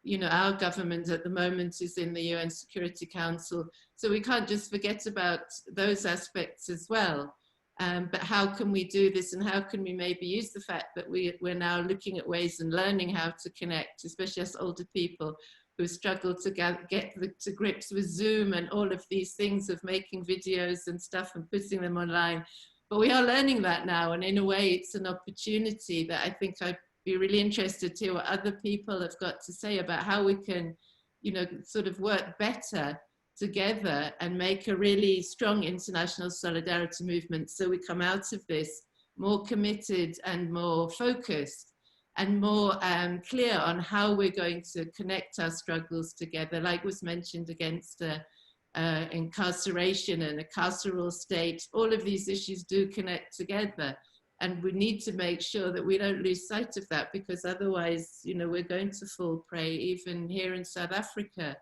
You know, our government at the moment is in the UN Security Council. So we can't just forget about those aspects as well. But how can we do this, and how can we maybe use the fact that we're now looking at ways and learning how to connect, especially as older people who struggle to get to grips with Zoom and all of these things of making videos and stuff and putting them online. But we are learning that now, and in a way it's an opportunity that I think I'd be really interested to hear what other people have got to say about how we can, you know, sort of work better together and make a really strong international solidarity movement, so we come out of this more committed and more focused and more clear on how we're going to connect our struggles together, like was mentioned, against incarceration and a carceral state. All of these issues do connect together, and we need to make sure that we don't lose sight of that, because otherwise, you know, we're going to fall prey, even here in South Africa.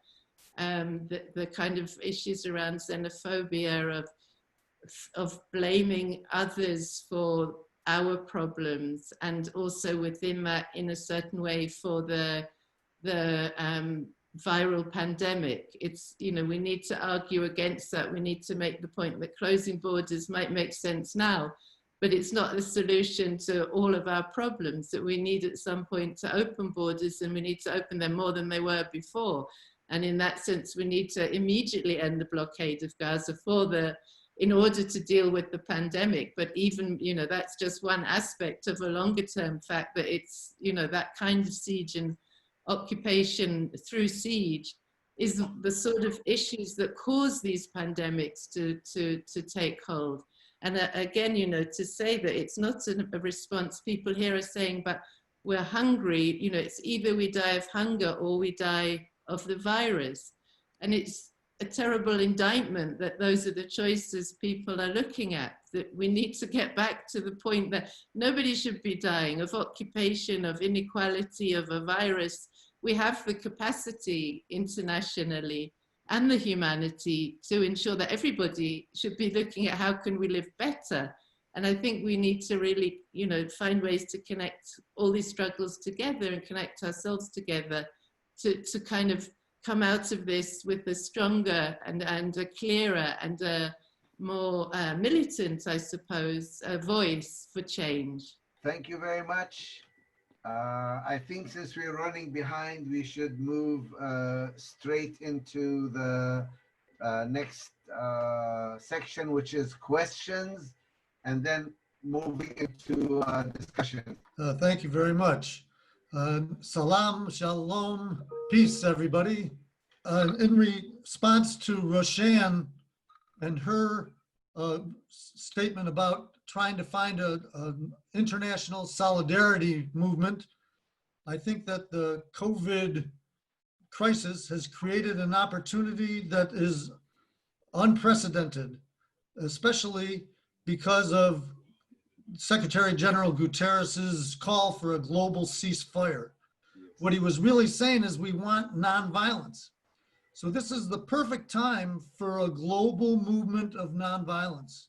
The kind of issues around xenophobia, of blaming others for our problems, and also within that, in a certain way, for the viral pandemic. It's, you know, we need to argue against that. We need to make the point that closing borders might make sense now, but it's not the solution to all of our problems, that we need at some point to open borders, and we need to open them more than they were before. And in that sense, we need to immediately end the blockade of Gaza in order to deal with the pandemic. But even, you know, that's just one aspect of a longer term fact, that it's, you know, that kind of siege and occupation through siege is the sort of issues that cause these pandemics to take hold. And again, you know, to say that it's not a response, people here are saying, but we're hungry, you know, it's either we die of hunger or we die of the virus. And it's a terrible indictment that those are the choices people are looking at, that we need to get back to the point that nobody should be dying of occupation, of inequality, of a virus. We have the capacity internationally and the humanity to ensure that everybody should be looking at how can we live better. And I think we need to really, you know, find ways to connect all these struggles together and connect ourselves together to kind of come out of this with a stronger and a clearer and a more militant, I suppose, voice for change. Thank you very much. I think since we're running behind, we should move straight into the next section, which is questions, and then moving into discussion. Thank you very much. Salam, shalom, peace, everybody. In response to Roshan and her statement about trying to find an international solidarity movement, I think that the COVID crisis has created an opportunity that is unprecedented, especially because of Secretary General Guterres's call for a global ceasefire. What he was really saying is we want nonviolence. So this is the perfect time for a global movement of nonviolence.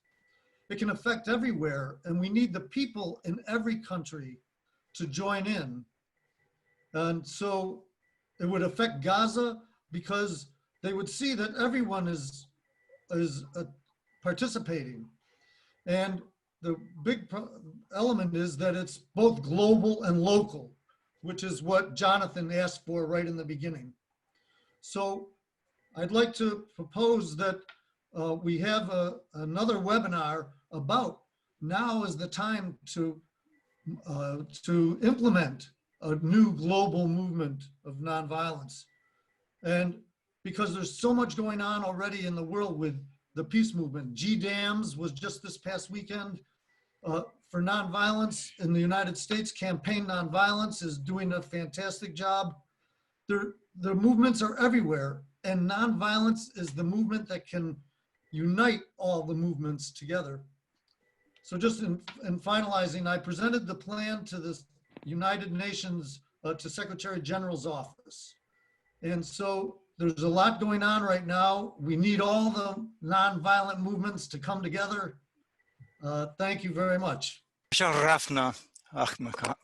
It can affect everywhere, and we need the people in every country to join in. And so it would affect Gaza because they would see that everyone is participating. And the big element is that it's both global and local, which is what Jonathan asked for right in the beginning. So I'd like to propose that we have another webinar about now is the time to implement a new global movement of nonviolence. And because there's so much going on already in the world with the peace movement. GDAMS was just this past weekend for nonviolence in the United States. Campaign Nonviolence is doing a fantastic job. The movements are everywhere, and nonviolence is the movement that can unite all the movements together. So just in finalizing, I presented the plan to the United Nations, to Secretary General's office. And so there's a lot going on right now. We need all the nonviolent movements to come together. Thank you very much. شرفنا أخ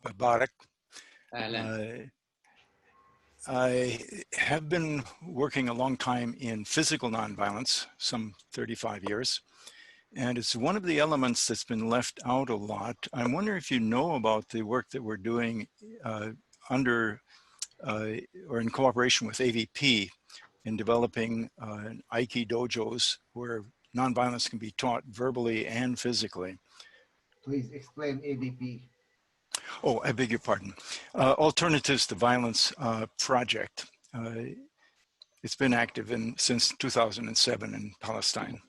مبارك. I have been working a long time in physical nonviolence, some 35 years, and it's one of the elements that's been left out a lot. I'm wondering if you know about the work that we're doing under or in cooperation with AVP in developing Aiki dojos where nonviolence can be taught verbally and physically. Please explain AVP. Oh, I beg your pardon. Alternatives to Violence project. It's been active since 2007 in Palestine.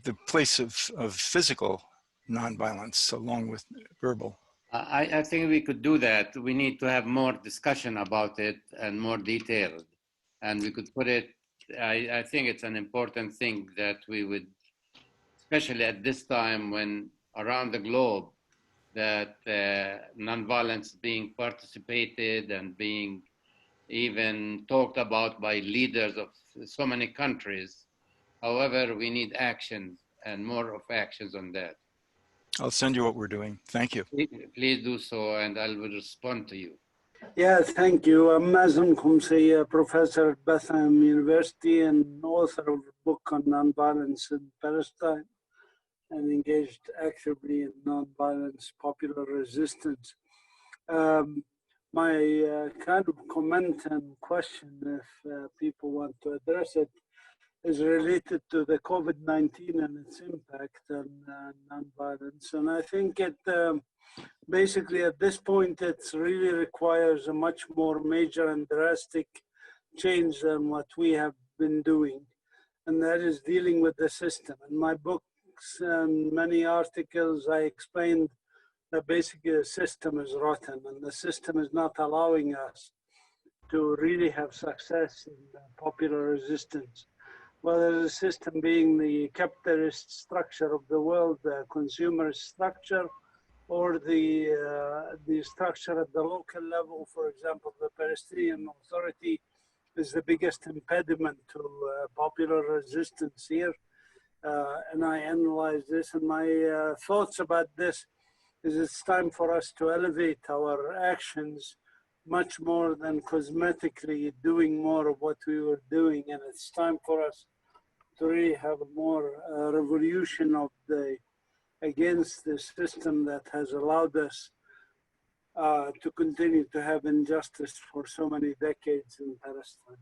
The place of physical nonviolence along with verbal. I think we could do that. We need to have more discussion about it and more detailed. And we could put it, I think it's an important thing that we would, especially at this time when around the globe, that nonviolence being participated and being even talked about by leaders of so many countries. However, we need actions and more of actions on that. I'll send you what we're doing. Thank you. Please do so, and I will respond to you. Yeah, thank you. I'm Mazen Khomsi, a professor at Bethlehem University and author of a book on nonviolence in Palestine, and engaged actively in nonviolence popular resistance. My kind of comment and question, if people want to address it, is related to the COVID-19 and its impact on nonviolence. And I think it basically at this point, it really requires a much more major and drastic change than what we have been doing. And that is dealing with the system. In my books and many articles, I explained that basically the system is rotten and the system is not allowing us to really have success in popular resistance, whether the system being the capitalist structure of the world, the consumer structure, or the structure at the local level. For example, the Palestinian Authority is the biggest impediment to popular resistance here. And I analyze this, and my thoughts about this is it's time for us to elevate our actions much more than cosmetically doing more of what we were doing. And it's time for us to really have a more revolution of against the system that has allowed us to continue to have injustice for so many decades in Palestine.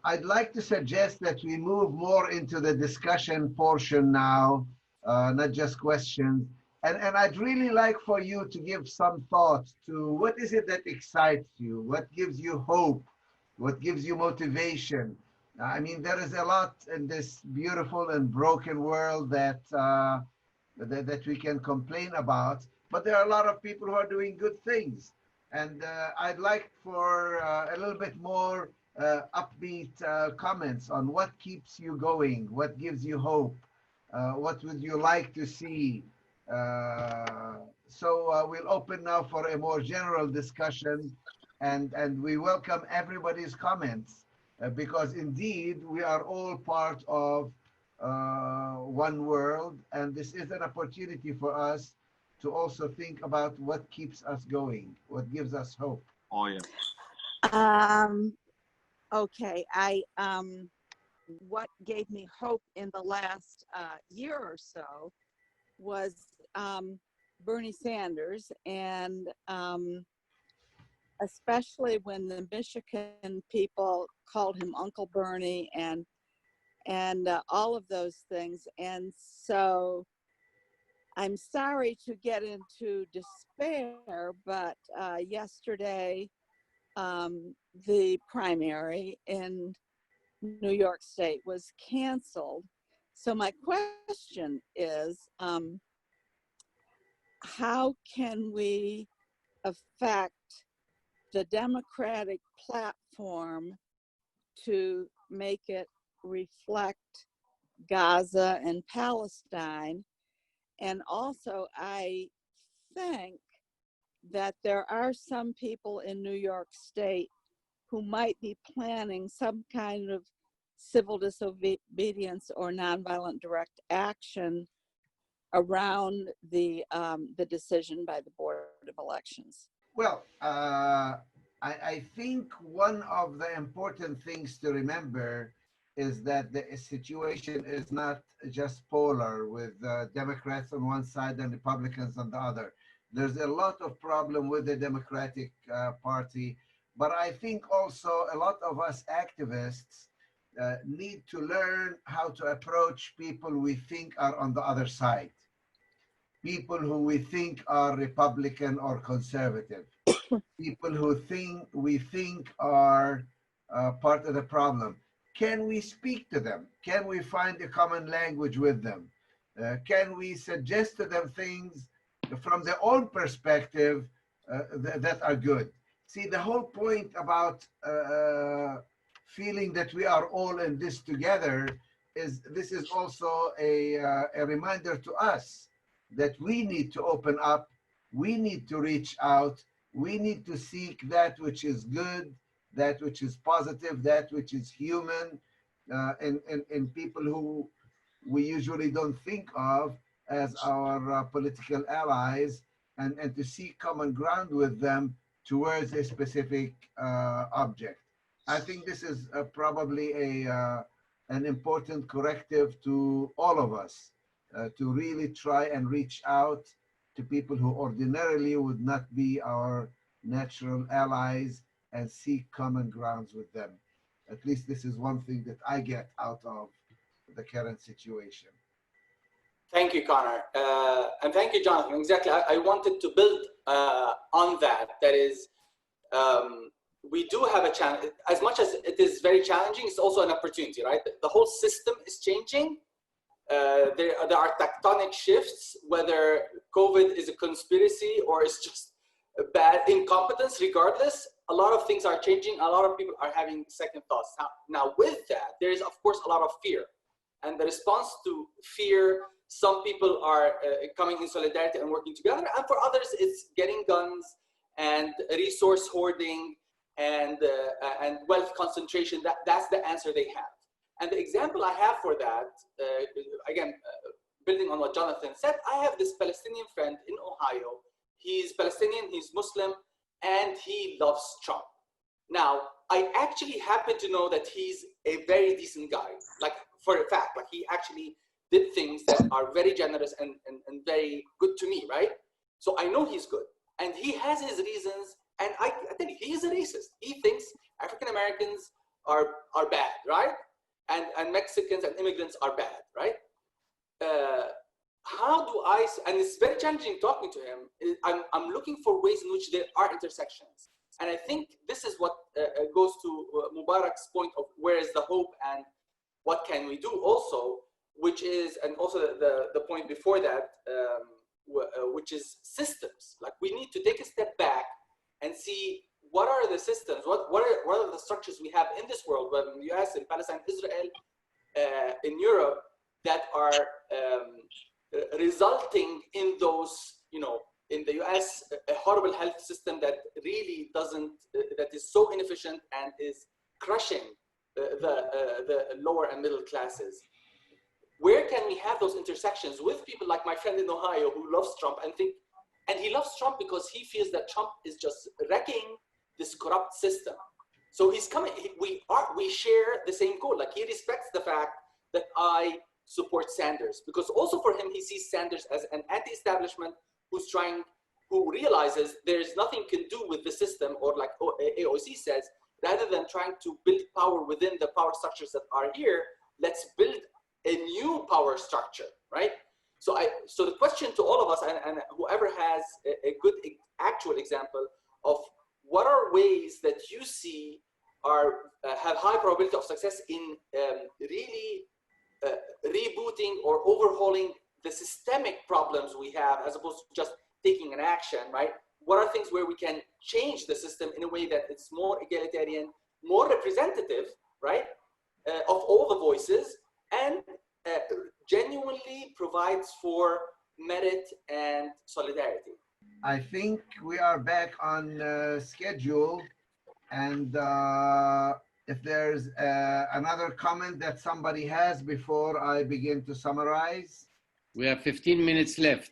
I'd like to suggest that we move more into the discussion portion now, not just questions. And I'd really like for you to give some thought to what is it that excites you? What gives you hope? What gives you motivation? I mean, there is a lot in this beautiful and broken world that we can complain about, but there are a lot of people who are doing good things. And I'd like for a little bit more upbeat comments on what keeps you going, what gives you hope, what would you like to see. So we'll open now for a more general discussion, and we welcome everybody's comments because indeed we are all part of one world, and this is an opportunity for us to also think about what keeps us going, what gives us hope. Oh yeah. Okay, what gave me hope in the last year or so was Bernie Sanders, and especially when the Michigan people called him Uncle Bernie and all of those things. And so I'm sorry to get into despair, but yesterday the primary in New York State was canceled. So my question is, how can we affect the Democratic platform to make it reflect Gaza and Palestine? And also, I think that there are some people in New York State who might be planning some kind of civil disobedience or nonviolent direct action around the decision by the Board of Elections. Well, I think one of the important things to remember is that the situation is not just polar with Democrats on one side and Republicans on the other. There's a lot of problem with the Democratic Party, but I think also a lot of us activists need to learn how to approach people we think are on the other side, people who we think are Republican or conservative, people who we think are part of the problem. Can we speak to them? Can we find a common language with them? Can we suggest to them things from their own perspective that are good? See, the whole point about feeling that we are all in this together is this is also a reminder to us that we need to open up, we need to reach out, we need to seek that which is good, that which is positive, that which is human, in people who we usually don't think of as our political allies, and to seek common ground with them towards a specific object. I think this is probably an important corrective to all of us, to really try and reach out to people who ordinarily would not be our natural allies and seek common grounds with them. At least this is one thing that I get out of the current situation. Thank you, Connor. And thank you, Jonathan. Exactly. I wanted to build on that. That is, we do have a challenge. As much as it is very challenging, it's also an opportunity, right? The whole system is changing. There are tectonic shifts, whether COVID is a conspiracy or it's just a bad incompetence. Regardless, a lot of things are changing. A lot of people are having second thoughts. Now with that, there is of course a lot of fear. And the response to fear, some people are coming in solidarity and working together. And for others, it's getting guns and resource hoarding and wealth concentration. That's the answer they have. And the example I have for that, again, building on what Jonathan said, I have this Palestinian friend in Ohio. He's Palestinian, he's Muslim, and he loves Trump. Now, I actually happen to know that he's a very decent guy, like for a fact, like he actually did things that are very generous and very good to me, right? So I know he's good. And he has his reasons, and I think he is a racist. He thinks African Americans are bad, right? And Mexicans and immigrants are bad, right? How do I, and it's very challenging talking to him, I'm looking for ways in which there are intersections. And I think this is what goes to Mubarak's point of where is the hope and what can we do also, which is, and also the point before that, which is systems. Like we need to take a step back and see what are the systems, what are the structures we have in this world, whether in the US, in Palestine, Israel, in Europe, that are resulting in those, you know, in the US, a horrible health system that really doesn't, that is so inefficient and is crushing the lower and middle classes. Where can we have those intersections with people like my friend in Ohio who loves Trump and he loves Trump because he feels that Trump is just wrecking this corrupt system. So he's coming, we share the same goal. Like he respects the fact that I support Sanders, because also for him, he sees Sanders as an anti-establishment who realizes there's nothing can do with the system, or like AOC says, rather than trying to build power within the power structures that are here, let's build a new power structure, right? So the question to all of us, and whoever has a good actual example of what are ways that you see have high probability of success in really rebooting or overhauling the systemic problems we have, as opposed to just taking an action, right? What are things where we can change the system in a way that it's more egalitarian, more representative, right, of all the voices, and genuinely provides for merit and solidarity? I think we are back on schedule, and if there's another comment that somebody has before I begin to summarize. We have 15 minutes left.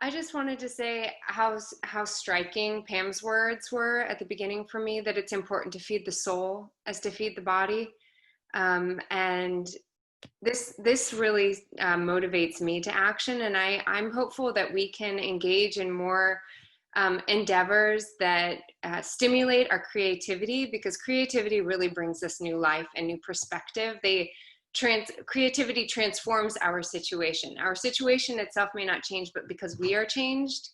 I just wanted to say how striking Pam's words were at the beginning for me, that it's important to feed the soul as to feed the body. And this really motivates me to action. And I'm hopeful that we can engage in more endeavors that stimulate our creativity, because creativity really brings us new life and new perspective. Creativity transforms our situation. Our situation itself may not change, but because we are changed,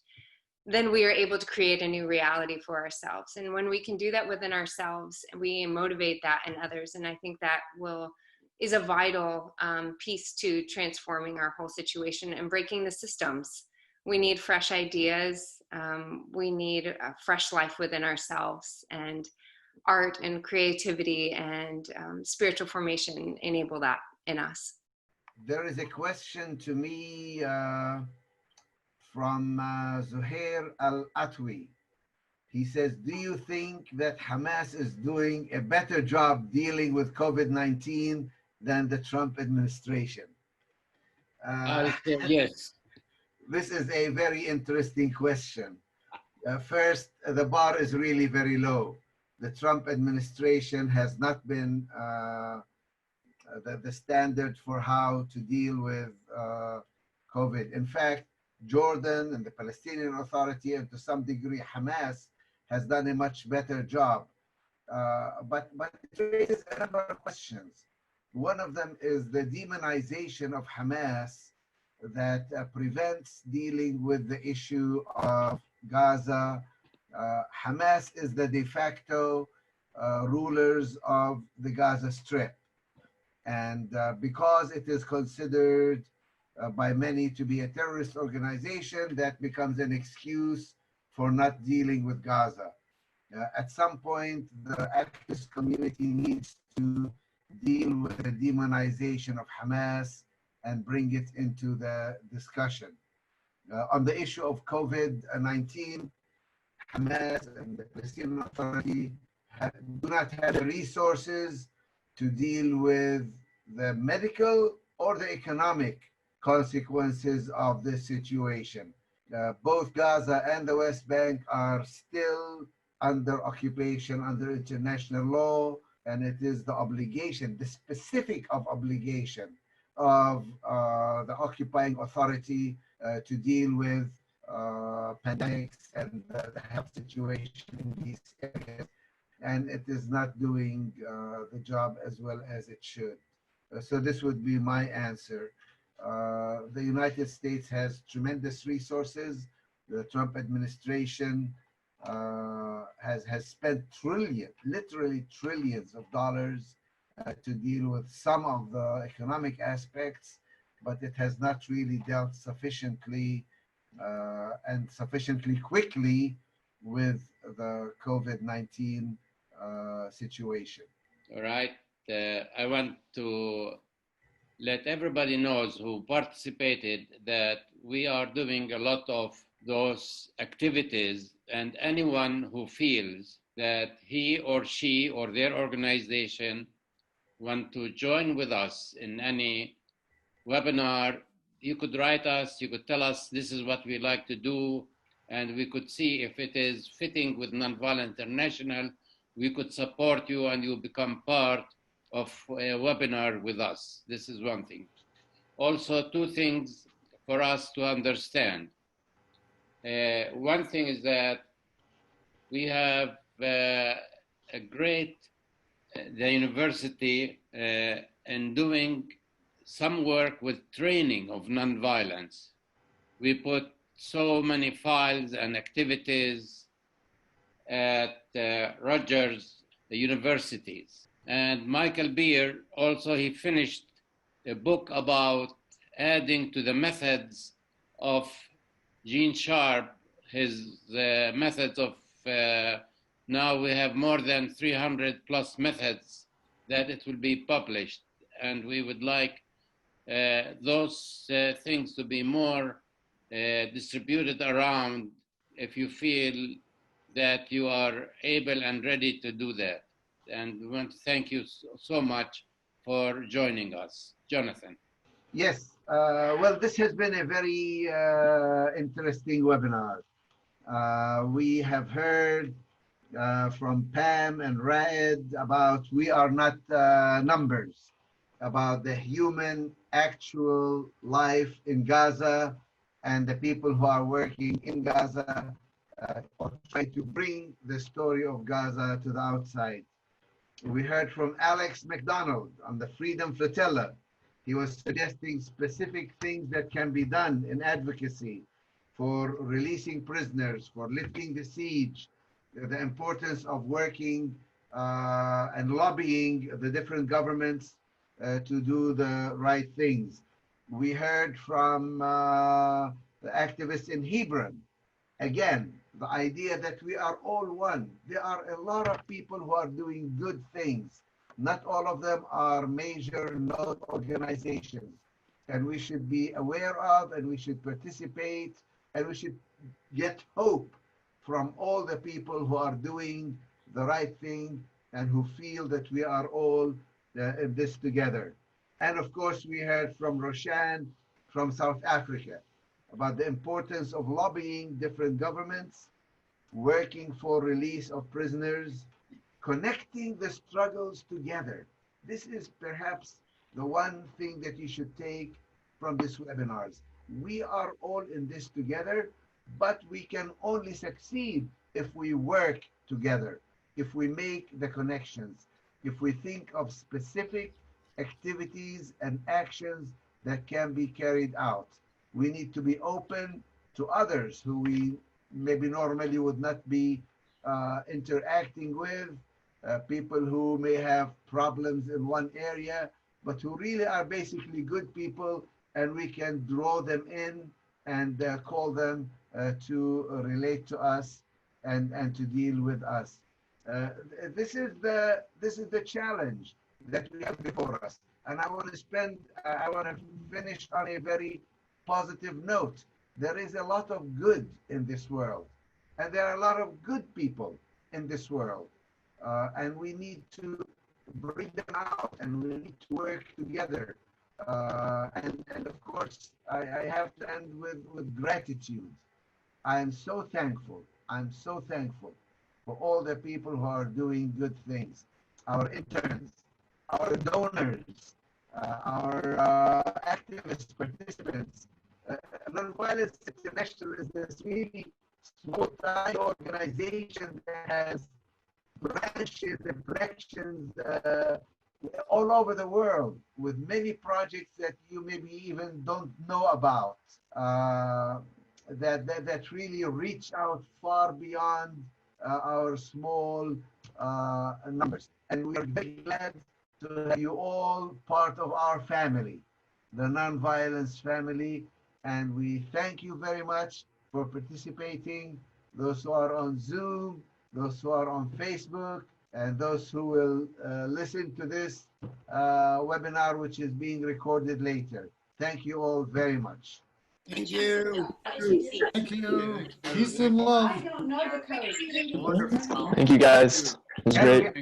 then we are able to create a new reality for ourselves. And when we can do that within ourselves, we motivate that in others. And I think that is a vital piece to transforming our whole situation and breaking the systems. We need fresh ideas. We need a fresh life within ourselves, and art and creativity and spiritual formation enable that in us. There is a question to me from Zuhair Al-Atwi. He says, do you think that Hamas is doing a better job dealing with COVID-19 than the Trump administration? I'll say yes. This is a very interesting question. First, the bar is really very low. The Trump administration has not been the standard for how to deal with COVID. In fact, Jordan and the Palestinian Authority, and to some degree Hamas, has done a much better job. But it raises a number of questions. One of them is the demonization of Hamas that prevents dealing with the issue of Gaza. Hamas is the de facto rulers of the Gaza Strip. And because it is considered by many to be a terrorist organization, that becomes an excuse for not dealing with Gaza. At some point, the activist community needs to deal with the demonization of Hamas and bring it into the discussion. On the issue of COVID-19, Hamas and the Palestinian Authority do not have the resources to deal with the medical or the economic consequences of this situation. Both Gaza and the West Bank are still under occupation under international law, and it is the obligation, the specific obligation of the occupying authority to deal with pandemics and the health situation in these areas, and it is not doing the job as well as it should. So this would be my answer. The United States has tremendous resources. The Trump administration has spent literally trillions of dollars to deal with some of the economic aspects, but it has not really dealt sufficiently and sufficiently quickly with the COVID-19 situation. All right. I want to let everybody knows who participated that we are doing a lot of those activities, and anyone who feels that he or she or their organization want to join with us in any webinar, you could write us, you could tell us this is what we like to do, and we could see if it is fitting with Nonviolent International. We could support you and you become part of a webinar with us. This is one thing. Also, two things for us to understand. One thing is that we have the university in doing some work with training of nonviolence. We put so many files and activities at Rutgers universities. And Michael Beer also, he finished a book about adding to the methods of Gene Sharp, his methods of, now we have more than 300 plus methods that it will be published. And we would like those things to be more distributed around if you feel that you are able and ready to do that. And we want to thank you so much for joining us. Jonathan. Yes, well, this has been a very interesting webinar. We have heard from Pam and Raed about we are not numbers, about the human actual life in Gaza and the people who are working in Gaza or try to bring the story of Gaza to the outside. We heard from Alex McDonald on the Freedom Flotilla. He was suggesting specific things that can be done in advocacy for releasing prisoners, for lifting the siege, the importance of working and lobbying the different governments to do the right things. We heard from the activists in Hebron. Again, the idea that we are all one. There are a lot of people who are doing good things. Not all of them are major node organizations. And we should be aware of, and we should participate, and we should get hope from all the people who are doing the right thing and who feel that we are all in this together. And of course, we heard from Roshan from South Africa about the importance of lobbying different governments, working for release of prisoners, connecting the struggles together. This is perhaps the one thing that you should take from these webinars. We are all in this together, but we can only succeed if we work together, if we make the connections, if we think of specific activities and actions that can be carried out. We need to be open to others who we maybe normally would not be interacting with, people who may have problems in one area, but who really are basically good people, and we can draw them in and call them to relate to us and to deal with us. This is the challenge that we have before us. And I want to finish on a very positive note. There is a lot of good in this world, and there are a lot of good people in this world. And we need to bring them out, and we need to work together. And of course, I have to end with gratitude. I am so thankful. I'm so thankful for all the people who are doing good things, our interns, our donors, our activists, participants. Nonviolence International is this really small-time organization that has branches and connections all over the world, with many projects that you maybe even don't know about, that really reach out far beyond our small numbers. And we are very glad to have you all part of our family, the Nonviolence family. And we thank you very much for participating, those who are on Zoom, those who are on Facebook, and those who will listen to this webinar, which is being recorded later. Thank you all very much. Thank you. Thank you. Peace and love. I don't know the code. Thank you guys. It was great.